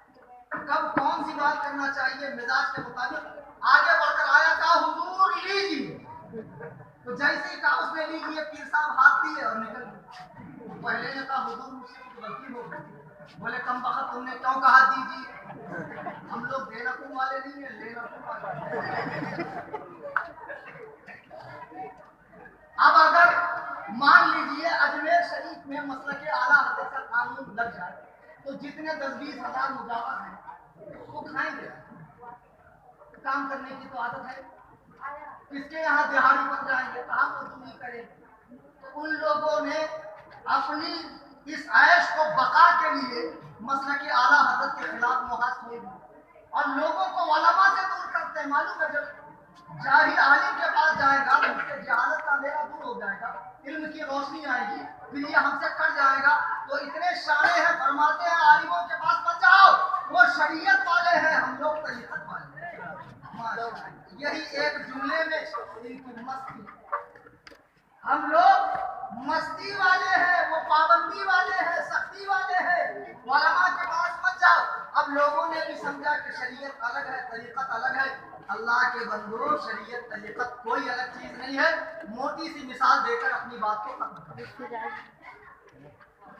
कब कौन सी बात करना चाहिए, मिजाज के मुताबिक आगे बढ़कर आया, कहा हुजूर लीजिए। तो जैसे ही कहा उसने लीजिए, पीर साहब हाथ दिए और निकल गए। पहले ने कहा हुजूर मुझसे कुछ गलती हो गई, बोले कम वक्त तुमने क्यों कहा दीजिए, हम लोग बेनकूम वाले नहीं है, लेनकूम वाले। अब अगर मान लीजिए अजमेर शरीफ में मसलक के आला हज़रत का कानून लग जाए तो जितने 10-20 हजार मुजावर हैं उसको खाएंगे, काम करने की तो आदत है, किसके यहाँ दिहाड़ी बन जाएंगे, कहाँ मजदूरी करेंगे। तो उन लोगों ने अपनी इस ऐश को बका के लिए मसलक के आला हज़रत के खिलाफ मुहाज खोल दिया और लोगों को उलमा से दूर करते हैं। मालूम है जब जाहिल आलिम के पास जाएगा उसके जहालत का अंधेरा दूर हो जाएगा, इल्म की रोशनी आएगी, फिर ये हमसे कट जाएगा। तो इतने शाने हैं, फरमाते हैं आलिमों के पास मत जाओ, वो शरीयत वाले हैं, हम लोग तरीक़त वाले हैं। यही एक जुमले में इनकी मस्ती, हम लोग मस्ती वाले हैं, वो पाबंदी वाले हैं, सख्ती वाले हैं, उलमा के पास मत जाओ। अब लोगों ने भी समझा कि शरीयत अलग है, तरीक़त अलग है। अल्लाह के बंदो, शरीयत तरीक़त कोई अलग चीज नहीं है। मोटी सी मिसाल देकर अपनी बात को खत्म करें।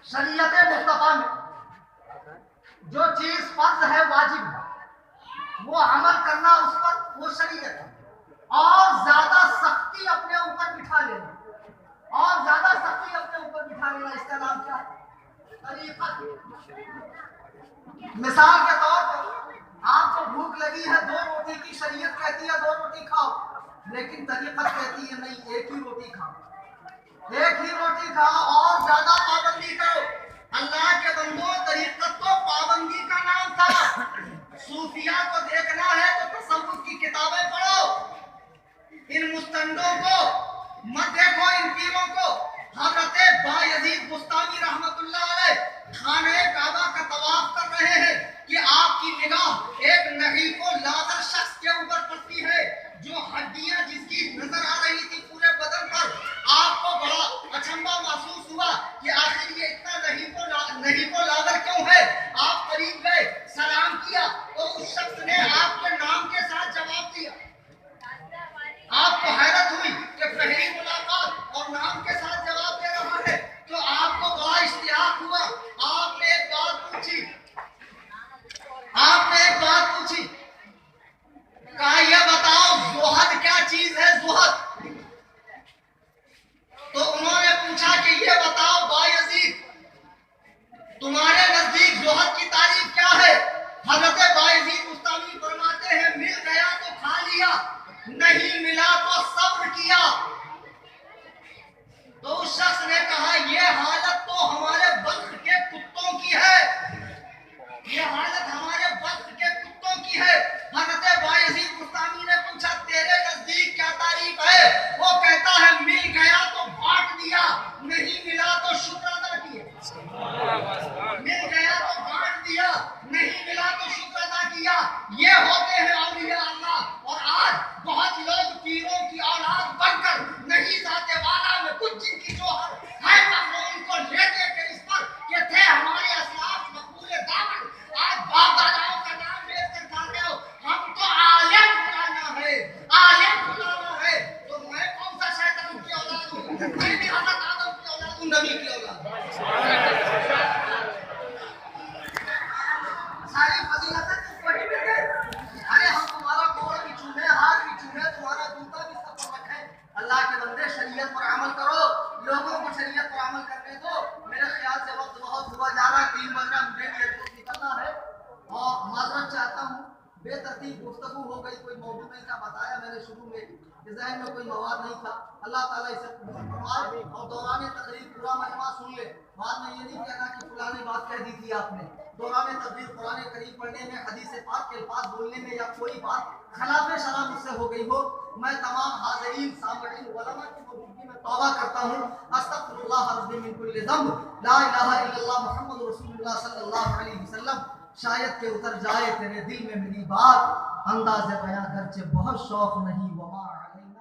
शरीयत मुस्तफा में जो चीज फर्ज है, वाजिब है, वो अमल करना उस पर, वो शरीयत है। और ज्यादा सख्ती अपने ऊपर बिठा लेना, और ज्यादा सख्ती अपने ऊपर बिठा लेना, इसका नाम क्या है? तरीक़त। मिसाल के तौर पर आपको भूख लगी है, 2 रोटी की शरीयत कहती है 2 रोटी खाओ, लेकिन तरीक़त कहती है नहीं, एक ही रोटी खाओ, एक ही रोटी खाओ और ज्यादा पाबंदी करो। अल्लाह के बंदो, तरीक़त तो पाबंदी का नाम था। सूफिया को देखना है तो तसव्वुफ की किताबें पढ़ो, इन मुस्तंदों को मत देखो, इन पीरों को। हज़रत बायज़ीद बुस्तामी रहमतुल्लाह अलैह खाने काबा का तवाफ कर रहे हैं कि आपकी निगाह एक नहीफ़ो लाज़र शख्स के ऊपर पड़ती है, जो हड्डियां जिसकी नजर आ रही थी पूरे बदन पर। आपको बड़ा अचंभा महसूस हुआ कि आखिर ये इतना कि जहन में कोई मवाद नहीं था। अल्लाह ताला इसे कबूल फरमाए और दौरान तकरीर पूरा मजमा सुन ले। बाद में ये नहीं कहना कि फलानी बात कह दी थी आपने। दौरान तकरीर कुरान करीम पढ़ने में, हदीस पाक के अल्फाज बोलने में या कोई बात खिलाफ शरअ मुझसे हो गई हो, मैं तमाम हाज़रीन सामईन उलमा की मौजूदगी में तौबा करता हूँ। अस्तगफिरुल्लाह रब्बी मिन कुल्लि ज़ंब, ला इलाहा इल्लल्लाह मुहम्मदुर रसूलुल्लाह सल्लल्लाहु अलैहि वसल्लम। शायद के उतर जाए तेरे दिल में मेरी बात, अंदाज़े बयां गर्चे बहुत शौक नहीं, वमा अलैना